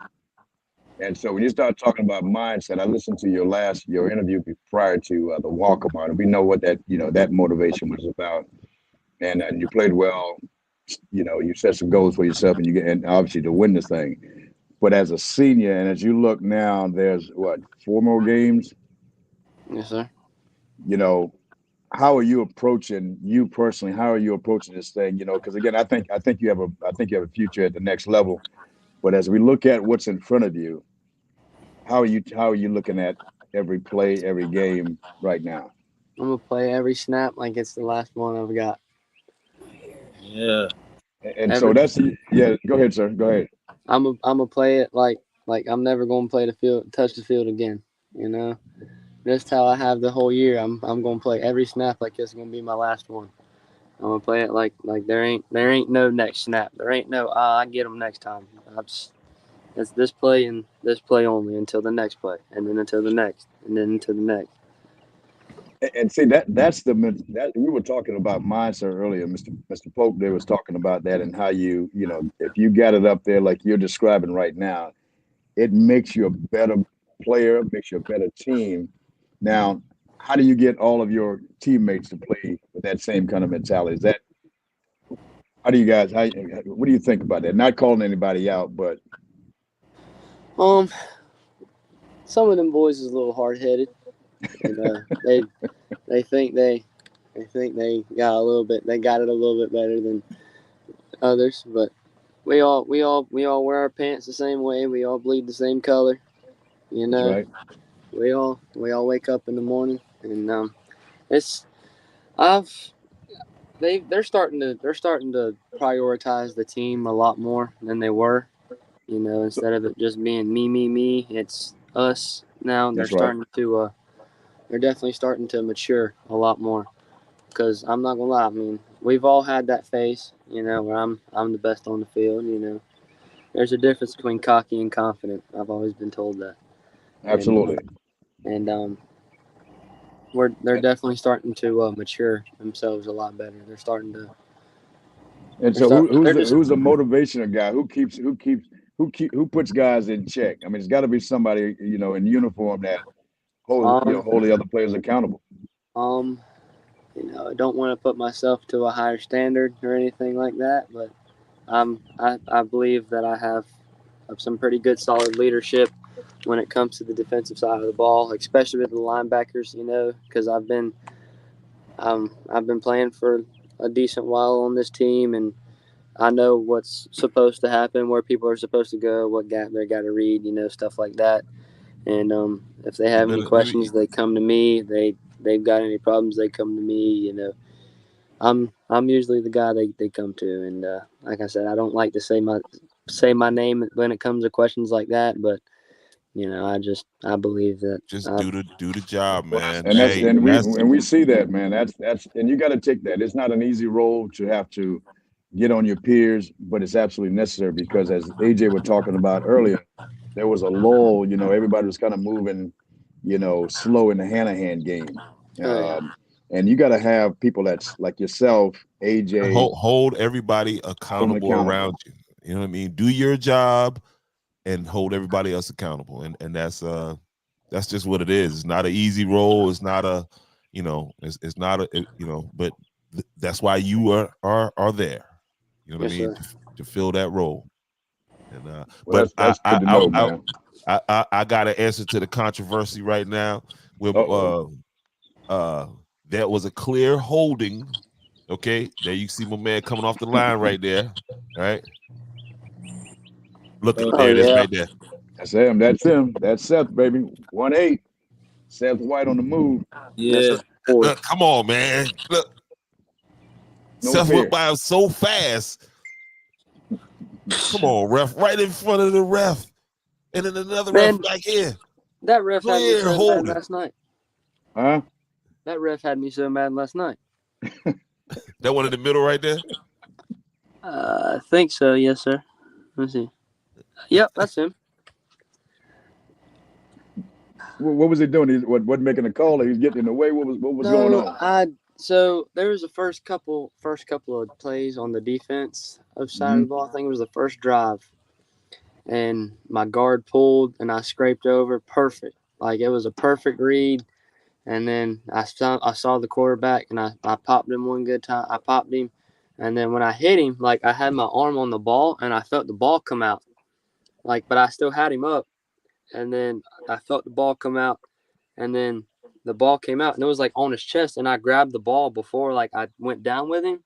And so when you start talking about mindset, I listened to your interview prior to the walkabout, and we know what that motivation was about. And you played well. You set some goals for yourself, and obviously to win this thing. But as a senior, and as you look now, there's 4 more games. Yes, sir. How are you approaching this thing? Because again, I think you have a future at the next level. But as we look at what's in front of you, how are you looking at every play, every game right now? I'm gonna play every snap like it's the last one I've got. Yeah. And so that's Go ahead, sir. Go ahead. I'm gonna play it like I'm never gonna touch the field again. Just how I have the whole year. I'm gonna play every snap like it's gonna be my last one. I'm gonna play it like there ain't no next snap. There ain't no I get them next time. It's this play and this play only until the next play, and then until the next, and then until the next. And see that's that we were talking about mindset earlier. Mr. Pope there was talking about that and how you know if you got it up there like you're describing right now, it makes you a better player, makes you a better team. Now, how do you get all of your teammates to play with that same kind of mentality? Is that how do you guys? What do you think about that? Not calling anybody out, but Some of them boys is a little hard headed. And, they think they got it a little bit better than others, but we all wear our pants the same way. We all bleed the same color. You know, right. we all wake up in the morning, and they're starting to prioritize the team a lot more than they were. You know, instead of it just being me, it's us now. That's right. They're definitely starting to mature a lot more. Because I'm not gonna lie, I mean, we've all had that phase, you know, where I'm the best on the field. You know, there's a difference between cocky and confident. I've always been told that. Absolutely. And they're definitely starting to mature themselves a lot better. They're starting to. And so who's the motivational guy? Who puts guys in check? I mean, it's got to be somebody, you know, in uniform that hold the other players accountable. You know, I don't want to put myself to a higher standard or anything like that, but I believe that I have some pretty good, solid leadership when it comes to the defensive side of the ball, especially with the linebackers. You know, because I've been playing for a decent while on this team, and I know what's supposed to happen, where people are supposed to go, what gap they got to read, you know, stuff like that. And if they have any questions, they come to me. They've got any problems, they come to me. You know, I'm usually the guy they come to, and like I said, I don't like to say my name when it comes to questions like that, but you know, I believe that just do the job, man. And we see that, man. That's and you got to take that. It's not an easy role to have to get on your peers, but it's absolutely necessary because as AJ was talking about earlier, there was a lull. You know, everybody was kind of moving, you know, slow in the hand-to-hand game. And you got to have people that's like yourself, AJ. Hold everybody accountable around you. You know what I mean? Do your job and hold everybody else accountable. And that's just what it is. It's not an easy role. It's not a, you know, it's not a, you know, but that's why you are there. You know what I mean? To fill that role. And well, but that's good to know, man. I got an answer to the controversy right now. With that was a clear holding. Okay, there you see my man coming off the line right there. All right, look, there it is right there. That's him. That's him. That's Seth, baby. 1-8. Seth White on the move. Yeah. Come on, man. Look, no Seth fear. went by him so fast. Come on, ref, right in front of the ref, and then another ref back here. That ref had me so mad last night. Huh? That ref had me so mad last night. That one in the middle right there? I think so, yes, sir. Let's see. Yep, that's him. What was he doing? He wasn't making a call. He was getting in the way. What was going on? So there was the first couple of plays on the defense side of the ball. I think it was the first drive, and my guard pulled and I scraped over perfect. Like it was a perfect read. And then I saw the quarterback and I popped him one good time. I popped him, and then when I hit him, like I had my arm on the ball and I felt the ball come out, like but I still had him up, and then I felt the ball come out, and then the ball came out and it was like on his chest, and I grabbed the ball before like I went down with him,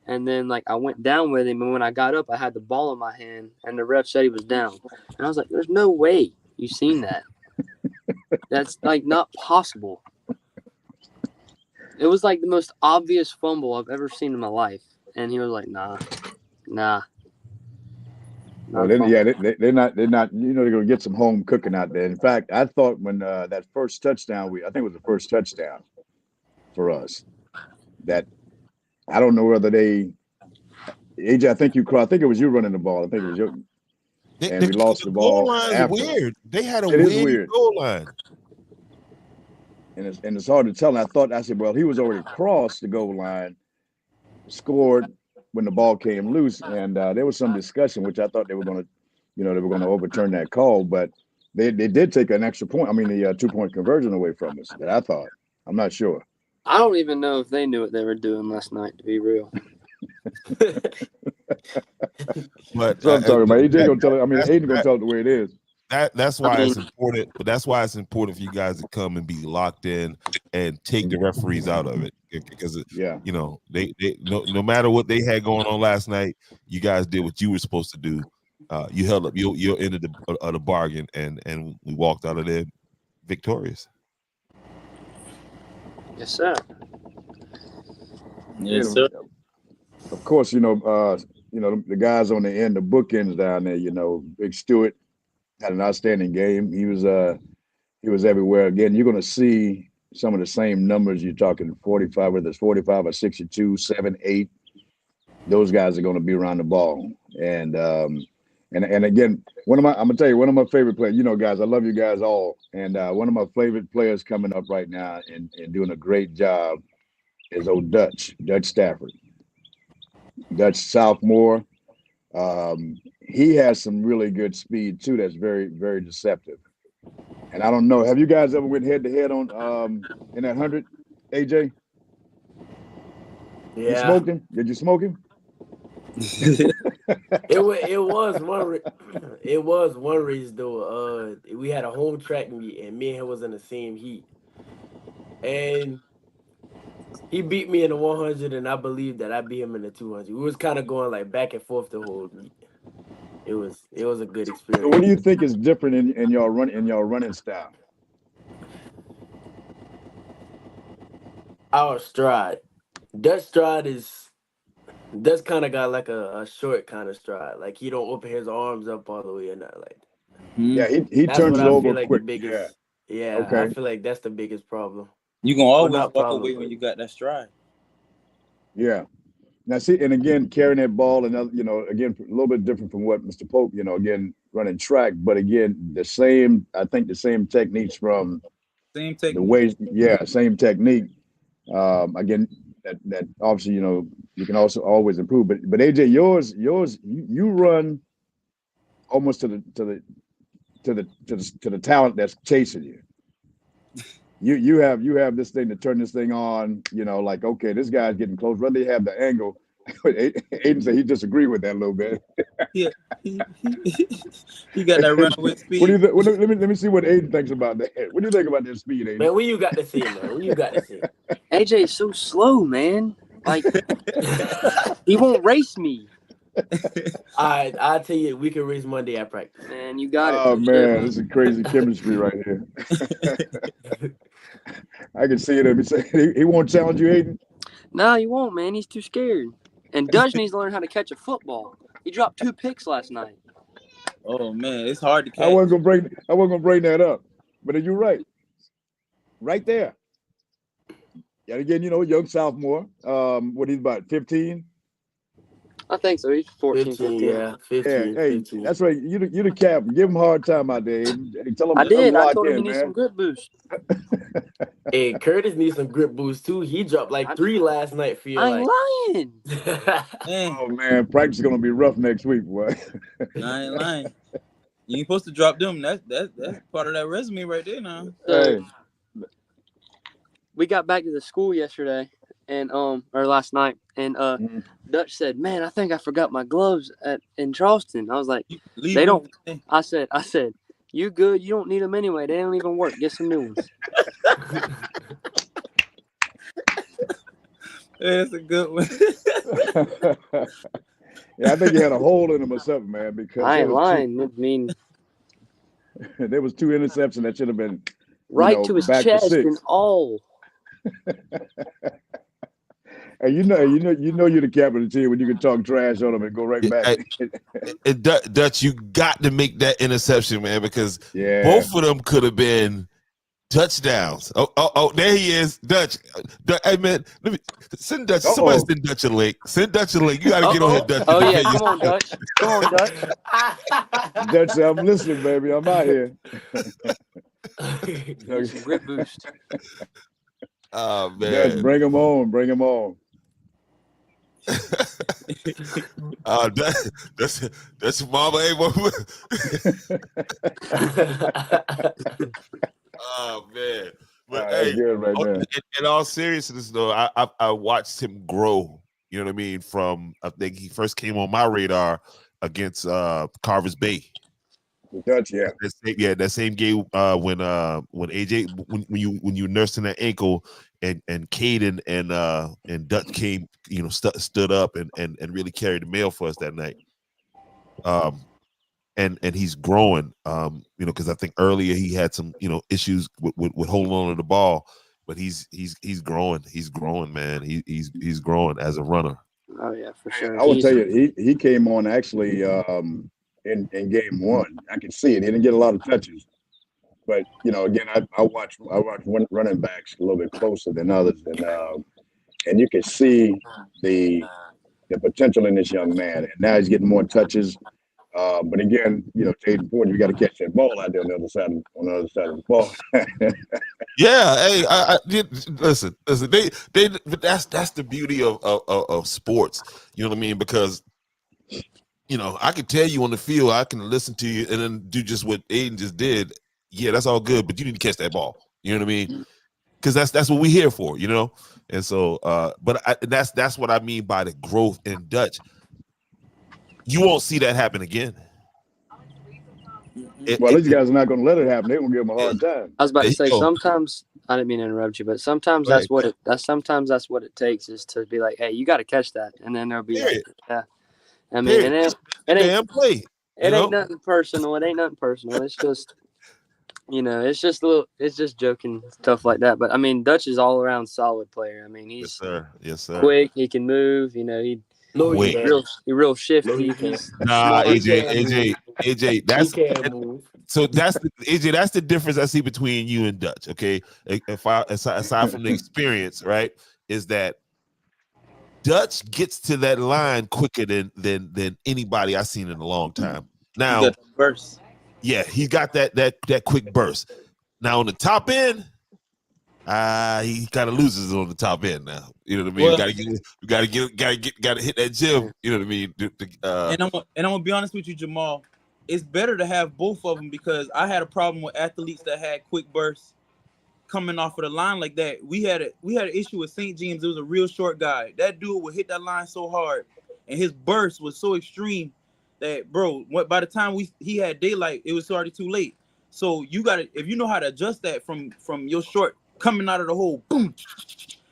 and then like I went down with him, and when I got up I had the ball in my hand and the ref said he was down, and I was like, there's no way you seen that. That's like not possible. It was like the most obvious fumble I've ever seen in my life, and he was like, nah. Well, they're not. You know, they're gonna get some home cooking out there. In fact, I thought when that first touchdown, I think it was the first touchdown for us. That I don't know whether AJ. I think it was you running the ball. I think it was you. and we lost the ball. Goal line is weird. They had a weird goal line. And it's hard to tell. And I said, well, he was already crossed the goal line, scored when the ball came loose, and there was some discussion, which I thought they were going to, they were going to overturn that call, but they did take an extra point. I mean, the 2-point conversion away from us. That I thought. I'm not sure. I don't even know if they knew what they were doing last night, to be real. But so I'm talking about. AJ gonna tell it. I mean, Aiden gonna tell it the way it is. That's why it's important. But that's why it's important for you guys to come and be locked in and take the referees out of it, because they no matter what they had going on last night, you guys did what you were supposed to do. You held up your end of the bargain, and we walked out of there victorious. Yes, sir. Yes, sir. Of course, the guys on the end, the bookends down there. Big Stewart had an outstanding game. He was everywhere. Again, you're going to see some of the same numbers. You're talking 45, whether it's 45 or 62, 7, 8. Those guys are going to be around the ball. And again, I'm gonna tell you, one of my favorite players. Guys, I love you guys all. And one of my favorite players coming up right now and doing a great job is old Dutch Stafford. Dutch sophomore. He has some really good speed too. That's very, very deceptive. And I don't know. Have you guys ever went head to head on in that 100, AJ? Yeah. You smoked him? Did you smoke him? It was one race though. We had a home track meet, and me and him was in the same heat, and he beat me in the 100, and I believe that I beat him in the 200. We was kind of going like back and forth the whole meet. It was a good experience. So what do you think is different in your running style? Our stride. Dutch stride Dutch kind of got like a short kind of stride. Like he don't open his arms up all the way or not like that. Yeah, he turns it over like quick. The biggest, yeah. Okay. I feel like that's the biggest problem. You gonna always walk away when you got that stride. Yeah. Now see, and again, carrying that ball, and again, a little bit different from what Mr. Pope, again, running track, but again, I think the same techniques from the way, same technique. Again, that obviously, you can also always improve. But AJ, yours, you run almost to the talent that's chasing you. You have this thing to turn this thing on, like, okay, this guy's getting close. Rather you have the angle. Aiden said he disagreed with that a little bit. Yeah, he got that runaway speed. What do you think? Let me see what Aiden thinks about that. What do you think about that speed, Aiden? Man, what you got to see, man? What you got to see? AJ is so slow, man. Like he won't race me. I'll tell you, we can race Monday at practice. Man, you got it. Oh man, this is crazy chemistry right here. I can see it. He won't challenge you, Aiden. No, he won't, man. He's too scared. And Dutch needs to learn how to catch a football. He dropped 2 picks last night. Oh man, it's hard to catch. I wasn't gonna bring that up, but you're right. Right there. Yeah, again, young sophomore. What he's about 15. I think so. He's 14, 15. Yeah, 15. Hey, 15. That's right. You the cap. Give him a hard time out there. Hey, tell him I did. I lock told him in, he needs man. some grip boost. Hey, Curtis needs some grip boost too. He dropped like 3 last night. I'm lying. Oh man, practice is gonna be rough next week, boy. I ain't lying. You ain't supposed to drop them. That's part of that resume right there now. Hey. We got back to the school yesterday and or last night, and Dutch said, "Man, I think I forgot my gloves in Charleston." I was like, "They don't." I said, "You good? You don't need them anyway. They don't even work. Get some new ones." That's a good one. Yeah, I think he had a hole in him or something, man. Because I ain't lying. I mean, there was 2 interceptions that should have been right to his chest and all. And you know you're the captain of the team when you can talk trash on them and go right back. Dutch, you got to make that interception, man, because both of them could have been touchdowns. Oh, there he is, Dutch. Hey man, let me send Dutch. Somebody send Dutch a link. Send Dutch a link. You got to get on here, Dutch. Oh yeah, come on, Dutch. Come on, Dutch. Dutch, I'm listening, baby. I'm out here. Rip boost. Oh man, Dutch, bring him on. Bring him on. That's Mama A. Oh man, but hey, good right there. In all seriousness though, I watched him grow. You know what I mean? From I think he first came on my radar against Carver's Bay. Dutch, yeah. That same game when AJ when you nursing that ankle and Caden and Dutch came, stood up and really carried the mail for us that night. And he's growing, because I think earlier he had some issues with holding on to the ball, but he's growing. He's growing, man. He's growing as a runner. Oh yeah, for sure. I will tell you, he came on actually in game one. I can see it. He didn't get a lot of touches, but again, I watch running backs a little bit closer than others, and you can see the potential in this young man. And now he's getting more touches. But again, Jaden Ford, you got to catch that ball out there on the other side of the ball. Yeah, hey, I listen. But that's the beauty of sports. You know what I mean? Because I can tell you on the field, I can listen to you and then do just what Aiden just did. Yeah, that's all good, but you need to catch that ball. You know what I mean? Because that's what we're here for, And so, that's what I mean by the growth in Dutch. You won't see that happen again. These guys are not going to let it happen. They're going to give him a hard time. I was about to say, sometimes I didn't mean to interrupt you, but sometimes that's what it takes is to be like, hey, you got to catch that, and then there'll be like, yeah. I mean, it ain't nothing personal. It ain't nothing personal. It's just, it's just joking stuff like that. But I mean, Dutch is all around solid player. I mean, he's yes, sir. Quick. He can move. He's real shifty. AJ, that's the difference I see between you and Dutch. Okay, aside from the experience, right, is that Dutch gets to that line quicker than anybody I've seen in a long time. Now, he got the burst. Yeah, he got that quick burst. Now on the top end, he kind of loses on the top end now. You know what I mean? Well, you gotta hit that gym. You know what I mean? And I'm gonna be honest with you, Jamal. It's better to have both of them because I had a problem with athletes that had quick bursts coming off of the line like that. We had an issue with St. James. It was a real short guy. That dude would hit that line so hard, and his burst was so extreme that, bro, by the time he had daylight, it was already too late. So you gotta, if you know how to adjust that from your short coming out of the hole, boom,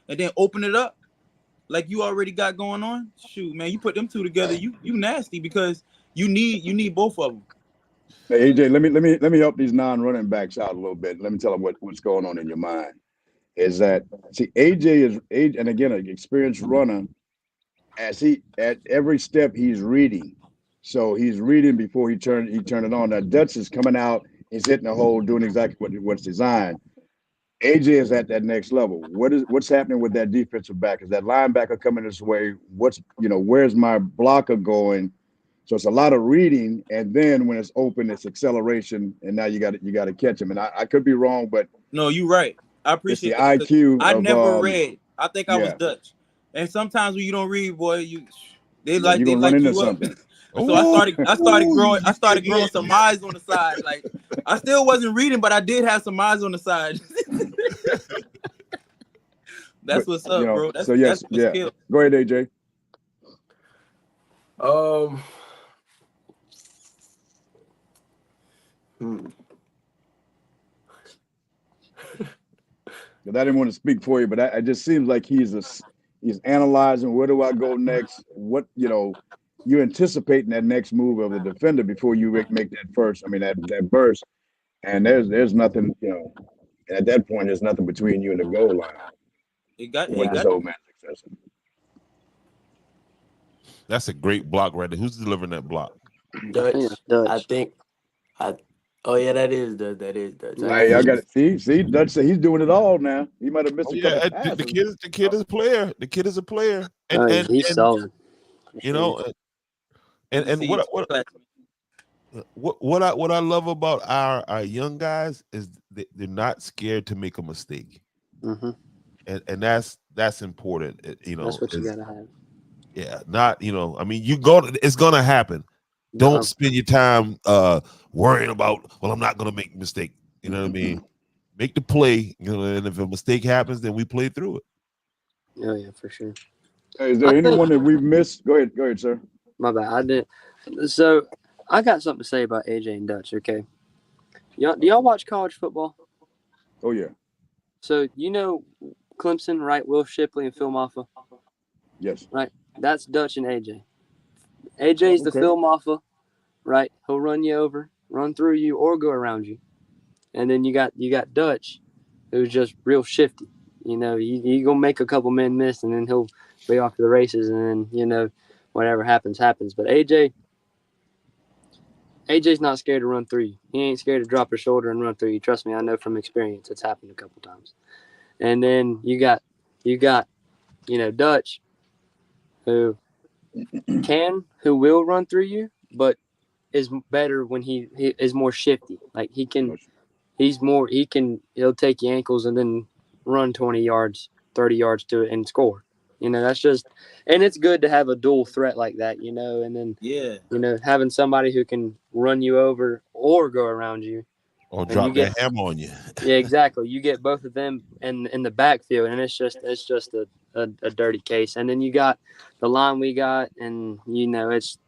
and then open it up like you already got going on. Shoot, man, you put them two together, you nasty because you need both of them. Hey, AJ, let me help these non-running backs out a little bit. Let me tell them what's going on in your mind. Is that AJ and again an experienced runner. At every step he's reading, so he's reading before he turn it on. Now Dutch is coming out, he's hitting the hole, doing exactly what's designed. AJ is at that next level. What's happening with that defensive back? Is that linebacker coming this way? Where's my blocker going? So it's a lot of reading, and then when it's open, it's acceleration, and now you got to catch him. And I could be wrong, but no, you're right. I appreciate the IQ. I never read. I think I was Dutch, and sometimes when you don't read, boy, they like you up. So I started growing some eyes on the side. Like I still wasn't reading, but I did have some eyes on the side. That's what's up, bro. That's Go ahead, AJ. I didn't want to speak for you, but it just seems like he's analyzing where do I go next? What you're anticipating that next move of the defender before you make that burst, and there's nothing at that point there's nothing between you and the goal line. That's a great block right there. Who's delivering that block? Dutch. I Oh yeah, that is Dutch. That is Dutch. I Hey, I can got it. See, Dutch said he's doing it all now. He might have missed Oh a couple yeah, passes. the kid is a player. The kid is a player, Oh, he's solid. you know, and what I love about our young guys is they're not scared to make a mistake, Mm-hmm. and that's important. You know, That's what you gotta have. yeah, not I mean, it's gonna happen. No. Don't spend your time worrying about, well, I'm not gonna make a mistake. You know what I mean? Make the play, and if a mistake happens, then we play through it. Oh yeah, for sure. Hey, is there anyone that we've missed? Go ahead, sir. My bad. I didn't. So I got something to say about AJ and Dutch. Okay, do y'all watch college football? Oh yeah. So Clemson, right? Will Shipley and Phil Maffa. Yes. Right. That's Dutch and AJ. AJ's the Phil Maffa, right? He'll run you over, run through you, or go around you. And then you got Dutch, who's just real shifty. You gonna make a couple men miss, and then he'll be off to the races, and then whatever happens. But AJ's not scared to run through you. He ain't scared to drop his shoulder and run through you. Trust me, I know from experience. It's happened a couple times. And then you got Dutch, who will run through you, but is better when he is more shifty. Like he'll take your ankles and then run 20 yards, 30 yards to it and score. That's just, and it's good to have a dual threat like that, and then, having somebody who can run you over or go around you. Or drop that hammer on you. Yeah, exactly. You get both of them in the backfield, and it's just a dirty case. And then you got the line we got, and it's.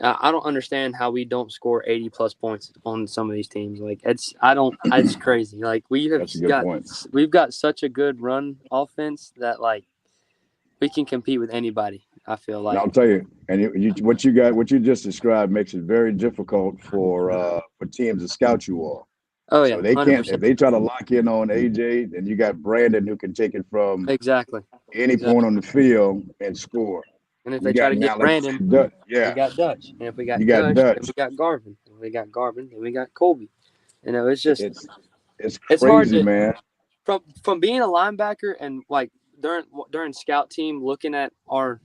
I don't understand how we don't score 80+ points on some of these teams. Like it's crazy. Like we've got such a good run offense that like we can compete with anybody. I feel like. And I'll tell you, and what you just described makes it very difficult for teams to scout you all. Oh yeah, so they 100%. can't. If they try to lock in on AJ, then you got Brandon who can take it from any point on the field and score. And if they try to get Brandon, we got Dutch. And if we got Dutch, then we got Garvin. If we got Garvin, then we got Colby. It's just it's crazy, hard man. From being a linebacker and like during scout team looking at our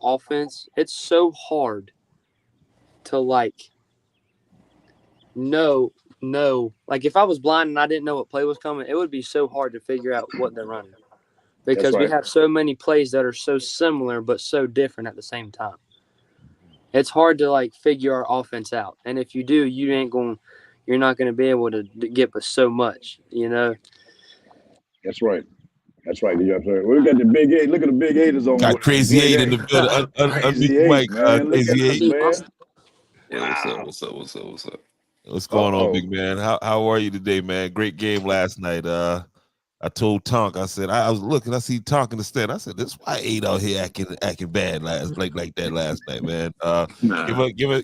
offense, it's so hard to like know. Like if I was blind and I didn't know what play was coming, it would be so hard to figure out what they're running. Because we have so many plays that are so similar but so different at the same time. It's hard to like figure our offense out. And if you do, you're not going to be able to get but so much, That's right. That's right. We got the big 8. Look at the big 8 is on. Got Crazy 8 in the building. Crazy 8, man. Crazy 8, man. Yeah, what's up? What's going on, big man? How are you today, man? Great game last night. I told Tonk, I said, I was looking, I see Tonk in the stand. I said, this is why 8 out here acting bad like that last night, man.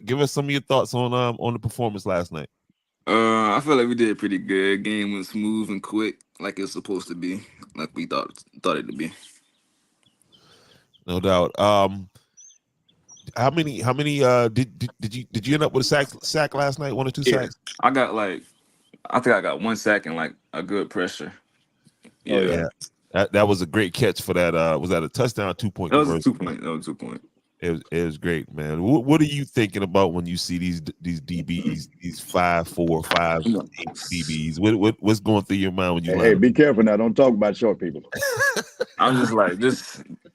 Give us some of your thoughts on the performance last night. I feel like we did pretty good. Game was smooth and quick, like it's supposed to be, like we thought it to be. No doubt. How many did you end up with a sack last night? 1 or 2 sacks? I think I got 1 sack and like a good pressure. Yeah. That was a great catch for that. Was that a touchdown or 2-point? That was a 2-point. That was 2-point. It was great, man. What are you thinking about when you see these DBs, these 5'4", 5'8" DBs? What's going through your mind when you? Hey, be careful now! Don't talk about short people. I'm just like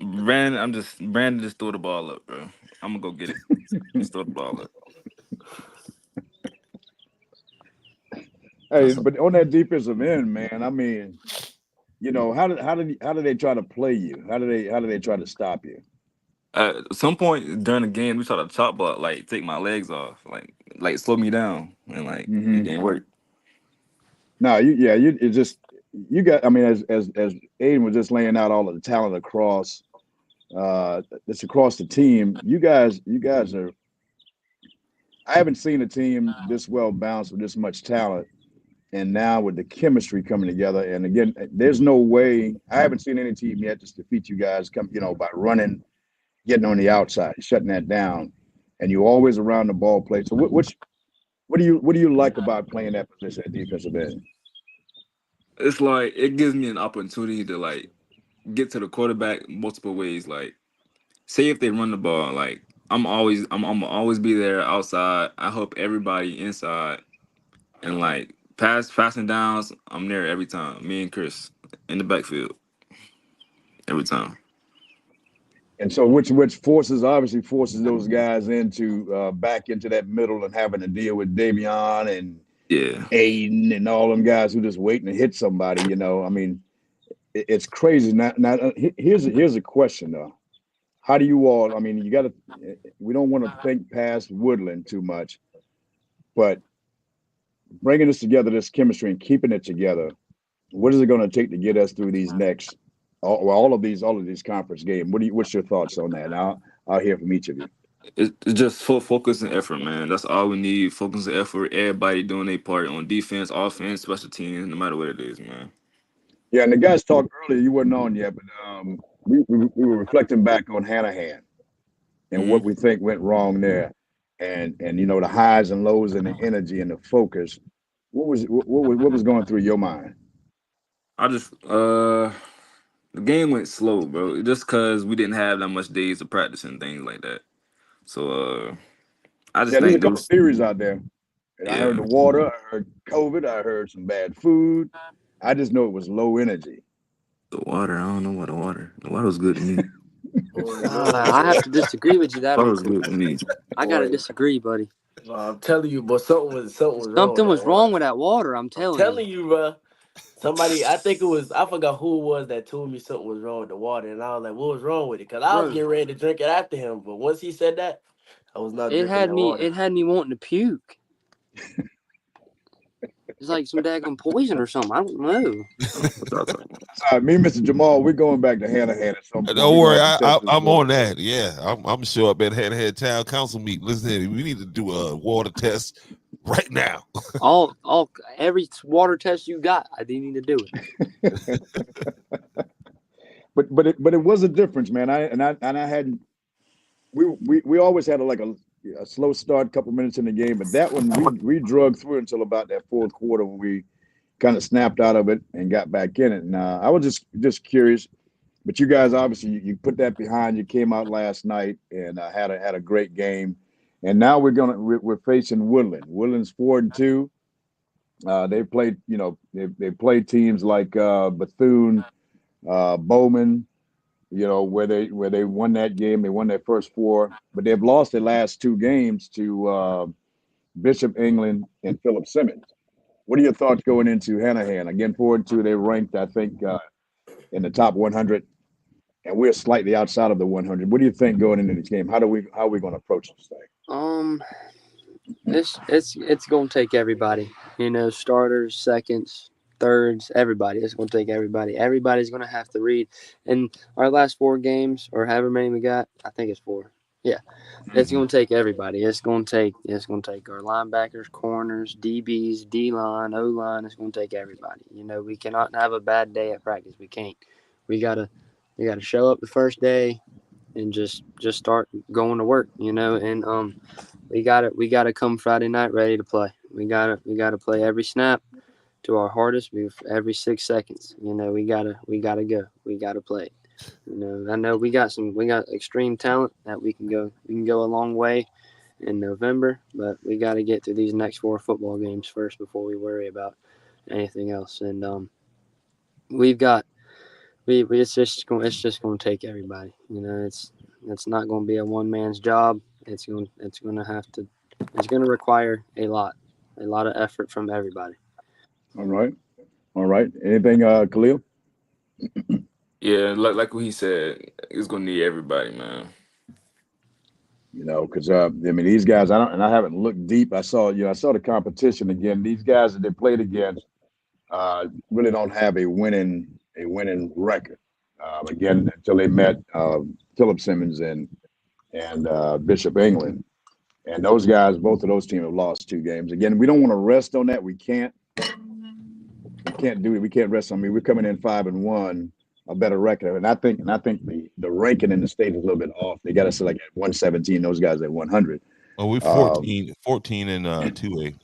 Brandon just throw the ball up, bro. I'm gonna go get it. Just throw the ball up. Hey, but on that defensive end, man, I mean, how do they try to play you? How do they try to stop you? At some point during the game, we tried to chop block, like take my legs off, like slow me down, and like it didn't work. No, you got. I mean, as Aiden was just laying out all of the talent across, that's across the team. You guys are. I haven't seen a team this well balanced with this much talent, and now with the chemistry coming together. And again, there's no way. I haven't seen any team yet just defeat you guys. By running. Getting on the outside, shutting that down, and you're always around the ball play. So, what's What do you like about playing that position at defensive end? It's like it gives me an opportunity to like get to the quarterback multiple ways. Like, say if they run the ball, like I'm always be there outside. I help everybody inside, and like passing downs, I'm there every time. Me and Chris in the backfield every time. And so, which obviously forces those guys into back into that middle and having to deal with Davion and Yeah. Aiden and all them guys who just waiting to hit somebody. You know, I mean, it's crazy. Now, here's a question though. How do you all? I mean, you got to. We don't want to think past Woodland too much, but bringing this together, this chemistry, and keeping it together. What is it going to take to get us through these next? All of these conference games. What's your thoughts on that? Now I'll hear from each of you. It's just full focus and effort, man. That's all we need. Focus and effort. Everybody doing their part on defense, offense, special teams, no matter what it is, man. Yeah, and the guys talked earlier. You weren't on yet, but we were reflecting back on Hanahan and what we think went wrong there, and you know the highs and lows and the energy and the focus. What was going through your mind? I just the game went slow, bro. Just because we didn't have that much days of practice and things like that. So I just there's a think couple theories out there. And Yeah. I heard the water, I heard COVID, I heard some bad food. I just know it was low energy. The water, I don't know what the water. The water was good to me. I have to disagree with you that Water was one. good to me. I gotta disagree, buddy. I'm telling you, but something was wrong. Something was with that wrong water. with that water. I'm telling Telling you, bro. Somebody, I think it was, I forgot who it was that told me something was wrong with the water, and I was like, "What was wrong with it?" Because I was Bro. getting ready to drink it after him, but once he said that, I was not It drinking had that me. water. It had me wanting to puke. It's like some daggone poison or something. I don't know. Me, Mr. Jamal, we're going back to Hanahan at some point. Don't We're worry, gonna have to test this I'm water. on that. Yeah, I'm sure up at Hanahan Town Council meeting. Listen, we need to do a water test right now. Every water test you got, I didn't need to do it. But it was a difference, man. I hadn't. We always had a slow start, couple minutes in the game, but that one we drug through until about that fourth quarter when we kind of snapped out of it and got back in it. And I was just curious, but you guys obviously you put that behind you, came out last night and had a great game, and now we're facing Woodland. Woodland's 4-2. They played they played teams like Bethune, Bowman. You know, where they won that game, they won their first 4, but they've lost their last 2 games to Bishop England and Philip Simmons. What are your thoughts going into Hanahan? Again, 4-2, they're ranked, I think, in the top 100, and we're slightly outside of the 100. What do you think going into this game? How are we going to approach this thing? It's going to take everybody. You know, starters, seconds, thirds, everybody. It's going to take everybody. Everybody's going to have to read. And our last 4 games, or however many we got, I think it's 4. Yeah, it's going to take everybody. It's going to take our linebackers, corners, DBs, D-line, O-line. It's going to take everybody. You know, we cannot have a bad day at practice. We can't. We gotta show up the first day and just start going to work. You know, and we gotta come Friday night ready to play. We gotta play every snap to our hardest. Every 6 seconds. You know, we gotta go. We gotta play. You know, I know we got extreme talent that we can go a long way in November, but we got to get through these next 4 football games first before we worry about anything else. And it's just going to take everybody. You know, it's not going to be a one man's job. It's going to require a lot of effort from everybody. All right. Anything, Khalil? Yeah, like what he said, it's gonna need everybody, man. You know, because these guys, I haven't looked deep. I saw the competition again. These guys that they played against really don't have a winning record. Again, until they met Philip Simmons and Bishop England, and those guys, both of those teams have lost 2 games. Again, we don't want to rest on that. We can't do it. We can't rest on me. We're coming in 5-1. A better record, and I think the ranking in the state is a little bit off. They got us like at 117, those guys at 100. Oh, we're Uh, 14 in 2A.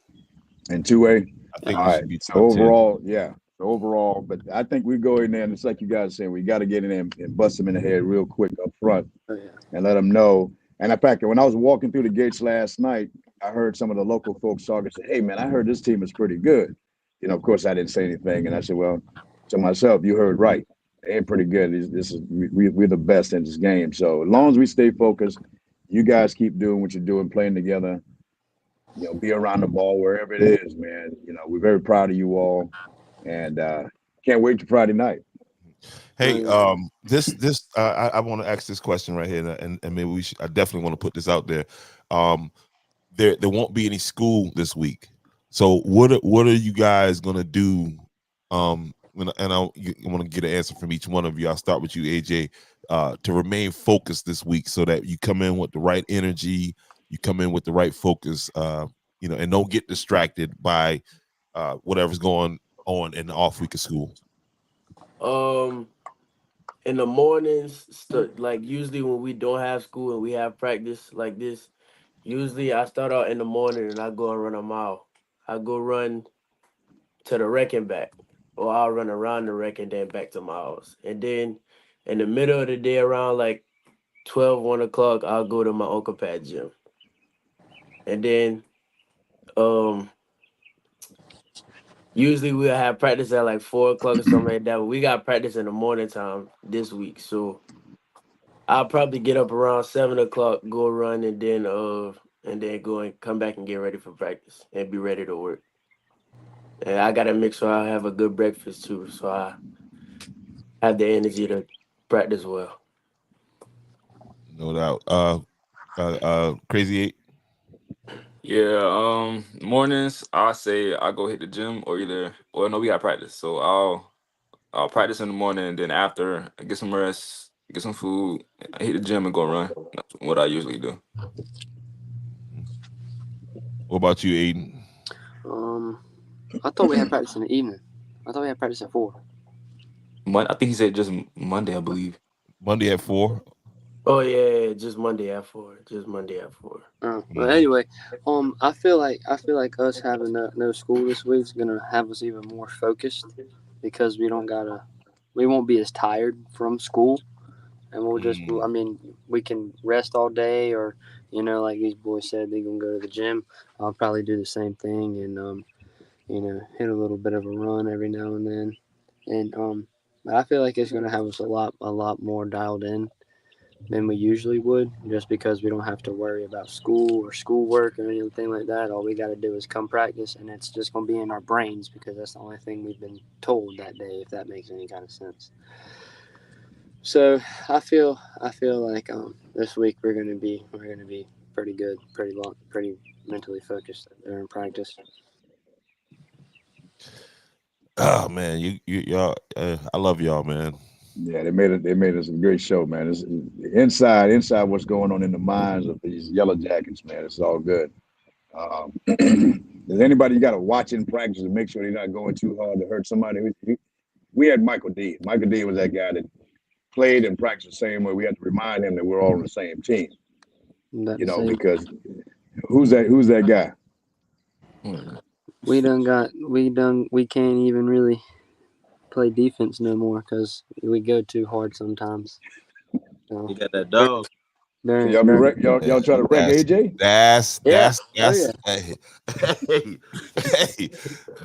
and 2A. I think All we right. should be So top 10. overall, yeah. So overall, but I think we go in there and it's like you guys saying, we got to get in there and bust them in the head real quick up front Oh, yeah. and let them know. And in fact, when I was walking through the gates last night, I heard some of the local folks talking and say, "Hey, man, I heard this team is pretty good." Of course, I didn't say anything, and I said, "Well, to myself, you heard right. They're pretty good. We're the best in this game. So as long as we stay focused, you guys keep doing what you're doing, playing together. Be around the ball wherever it is, man. We're very proud of you all, and can't wait to Friday night." Hey, I want to ask this question right here, and maybe I definitely want to put this out there. There won't be any school this week, so what are you guys gonna do? And I want to get an answer from each one of you. I'll start with you, AJ, to remain focused this week, so that you come in with the right energy, you come in with the right focus, and don't get distracted by whatever's going on in the off week of school. In the mornings, like usually when we don't have school and we have practice like this, usually I start out in the morning and I go and run a mile. I go run to the rec and back, or I'll run around the rec and then back to my house. And then in the middle of the day, around like 12, 1 o'clock, I'll go to my Uncle Pat gym. And then usually we'll have practice at like 4 o'clock or something like that. But we got practice in the morning time this week. So I'll probably get up around 7 o'clock, go run, and then go and come back and get ready for practice and be ready to work. And I gotta make sure I have a good breakfast too, so I have the energy to practice well. No doubt. Crazy 8. Yeah, mornings I say I go hit the gym or no, we got practice. So I'll practice in the morning, and then after I get some rest, get some food, I hit the gym and go run. That's what I usually do. What about you, Aiden? I thought we had practice in the evening. I thought we had practice at 4. I think he said just Monday, I believe. Monday at 4. Oh yeah, just Monday at 4. Just Monday at 4. But anyway, I feel like us having no school this week is gonna have us even more focused, because we won't be as tired from school, and we can rest all day, or like these boys said, they're gonna go to the gym. I'll probably do the same thing, and hit a little bit of a run every now and then, and but I feel like it's gonna have us a lot more dialed in than we usually would, just because we don't have to worry about school or schoolwork or anything like that. All we got to do is come practice, and it's just going to be in our brains, because that's the only thing we've been told that day, if that makes any kind of sense. So I feel like this week we're going to be pretty good, pretty mentally focused during practice. Oh man, y'all, I love y'all, man. Yeah, they made us a great show, man. It's inside what's going on in the minds of these Yellow Jackets, man. It's all good. Does anybody you got to watch in practice to make sure they're not going too hard to hurt somebody? We had Michael D. Michael D was that guy that played and practiced the same way. We had to remind him that we're all on the same team. Because who's that guy? We can't even really play defense no more, because we go too hard sometimes. You got that dog. So y'all try to wreck AJ? That's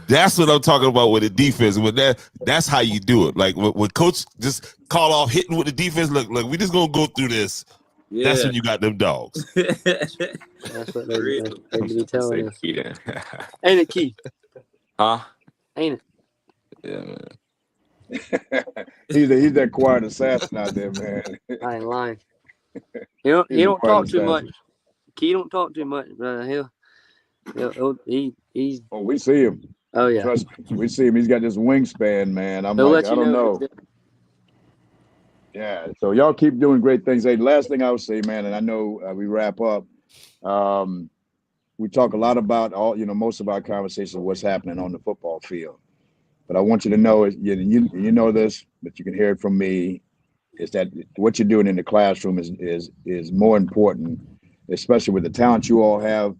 that's what I'm talking about with the defense. With that's how you do it. Like when coach just call off hitting with the defense. Look, we just gonna go through this. Yeah. That's when you got them dogs. That's what they be telling us. Ain't it, Keith? Huh? Ain't it? Yeah, man. He's that quiet assassin out there, man. I ain't lying. He don't talk too much. Key don't talk too much, but he's. Oh, we see him. Oh yeah. Trust me, we see him. He's got this wingspan, man. I don't know. Yeah. So y'all keep doing great things. Hey, last thing I would say, man, and I know we wrap up. We talk a lot about most of our conversations, what's happening on the football field. But I want you to know, you know this, but you can hear it from me, is that what you're doing in the classroom is more important especially with the talent you all have.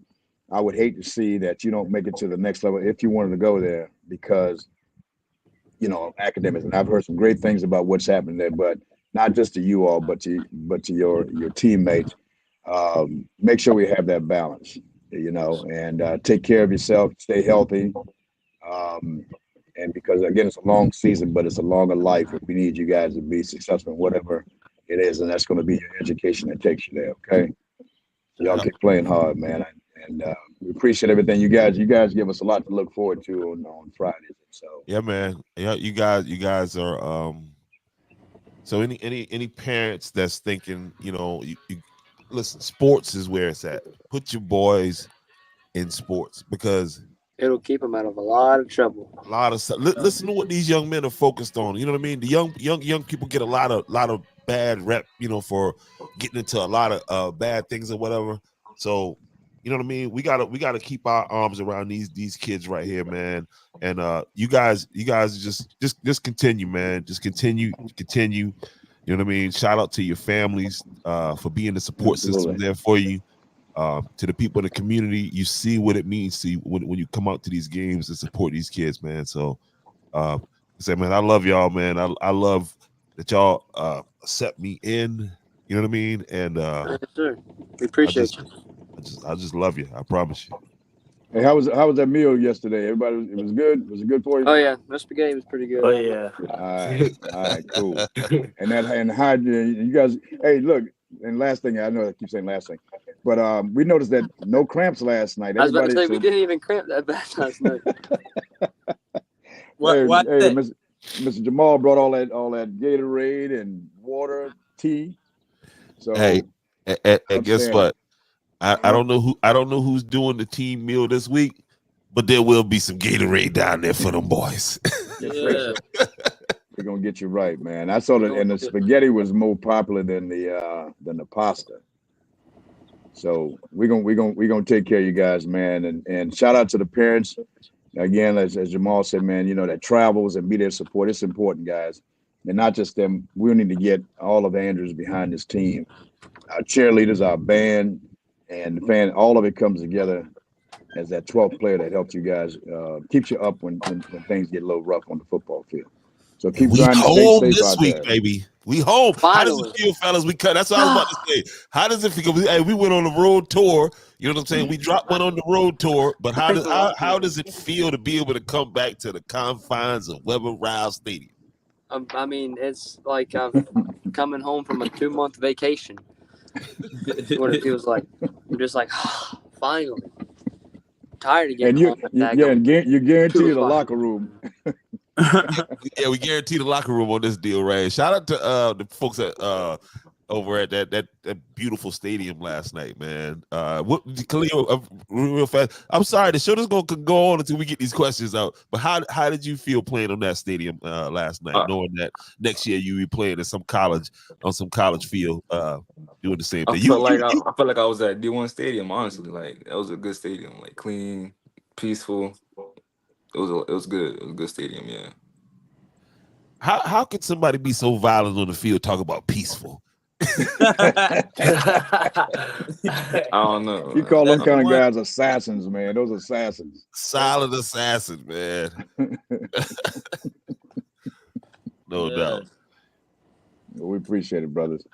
I would hate to see that you don't make it to the next level if you wanted to go there because, of academics. And I've heard some great things about what's happening there, but not just to you all, but to your teammates. Make sure we have that balance, and take care of yourself, stay healthy. And because again, it's a long season, but it's a longer life. And we need you guys to be successful in whatever it is, and that's going to be your education that takes you there. Okay, so y'all keep playing hard, man, and we appreciate everything you guys. You guys give us a lot to look forward to on Fridays. So yeah, man, yeah, you guys are. So any parents that's thinking, you listen, sports is where it's at. Put your boys in sports because it'll keep them out of a lot of trouble. A lot of stuff. Listen to what these young men are focused on. You know what I mean? The young people get a lot of bad rep, for getting into a lot of bad things or whatever. So, you know what I mean? We gotta keep our arms around these kids right here, man. And you guys just continue, man. Just continue. You know what I mean? Shout out to your families for being the support system there for you. To the people in the community, you see what it means to you when you come out to these games and support these kids, man. So, man, I love y'all, man. I love that y'all accept me in. You know what I mean? And yes, sir. We appreciate you. I just love you. I promise you. Hey, how was that meal yesterday? Everybody, it was good. Was it good for you? Oh yeah, the spaghetti was pretty good. Oh yeah. All right, cool. And how you guys? Hey, look. And last thing, I know I keep saying last thing, but we noticed that no cramps last night. I was about to say we didn't even cramp that bad last night. Mr. Jamal brought all that Gatorade and water, tea. So hey, and guess what? I don't know who's doing the team meal this week, but there will be some Gatorade down there for them boys. Yeah. We're gonna get you right, man. I saw that, and the spaghetti was more popular than the pasta. So we're gonna take care of you guys, man. And shout out to the parents. Again, as Jamal said, man, that travels and be there support. It's important, guys. And not just them. We need to get all of Andrews behind this team. Our cheerleaders, our band, and the fan, all of it comes together as that 12th player that helps you guys, keeps you up when things get a little rough on the football field. So keep we trying to home stay safe this out week, there. baby. We home. Finally. How does it feel, fellas? We cut. That's what I was about to say. How does it feel? Hey, we went on a road tour. You know what I'm saying? We dropped one on the road tour. But how does it feel to be able to come back to the confines of Weber-Rouse Stadium? I mean, it's like I'm coming home from a 2-month vacation. That's what it feels like. I'm just like, finally. Tired of getting home. And you're guaranteed a locker room. Yeah, we guarantee the locker room on this deal, right? Shout out to the folks at over at that beautiful stadium last night, man. Khalil, real fast. I'm sorry, the show is going to go on until we get these questions out. But how did you feel playing on that stadium last night, knowing that next year you be playing at some college field, doing the same thing? I felt like I was at D1 Stadium. Honestly, like that was a good stadium, like clean, peaceful. It was good. It was a good stadium, yeah. How could somebody be so violent on the field talk about peaceful? I don't know. You call them kind of guys assassins, man. Those assassins. Silent assassins, man. No doubt. Well, we appreciate it, brothers.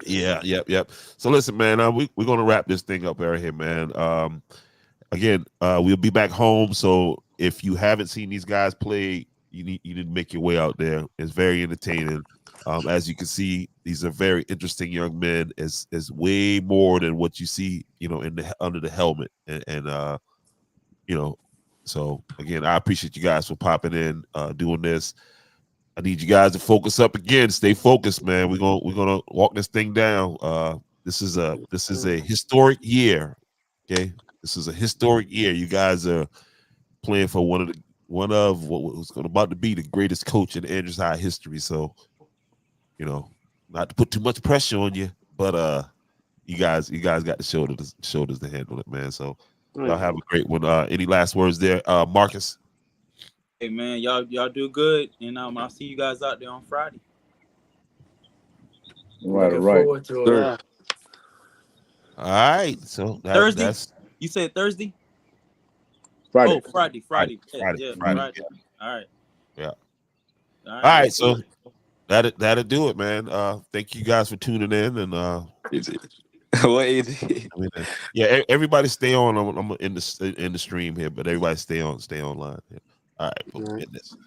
Yeah, yep. So listen, man, we're gonna wrap this thing up right here, man. Again, we'll be back home. So if you haven't seen these guys play, you need to make your way out there. It's very entertaining. As you can see, these are very interesting young men. It's way more than what you see, under the helmet. And so again, I appreciate you guys for popping in, doing this. I need you guys to focus up again. Stay focused, man. We're gonna walk this thing down. This is a historic year. Okay. This is a historic year. You guys are playing for one of what was about to be the greatest coach in Andrews High history. So, not to put too much pressure on you, but you guys got the shoulders to handle it, man. So y'all have a great one. Any last words there, Marcus? Hey man, y'all do good, and I'll see you guys out there on Friday. All right. Forward to it. All right. So Thursday? that's You said Thursday? Friday. Oh, Friday. Friday. Yeah, Friday. Friday. All right. Yeah. All All right. let's do So it. that'll do it, man. Thank you guys for tuning in, and What AJ? I mean, yeah, everybody stay on. I'm in the stream here, but everybody stay online. Yeah. All right, for business.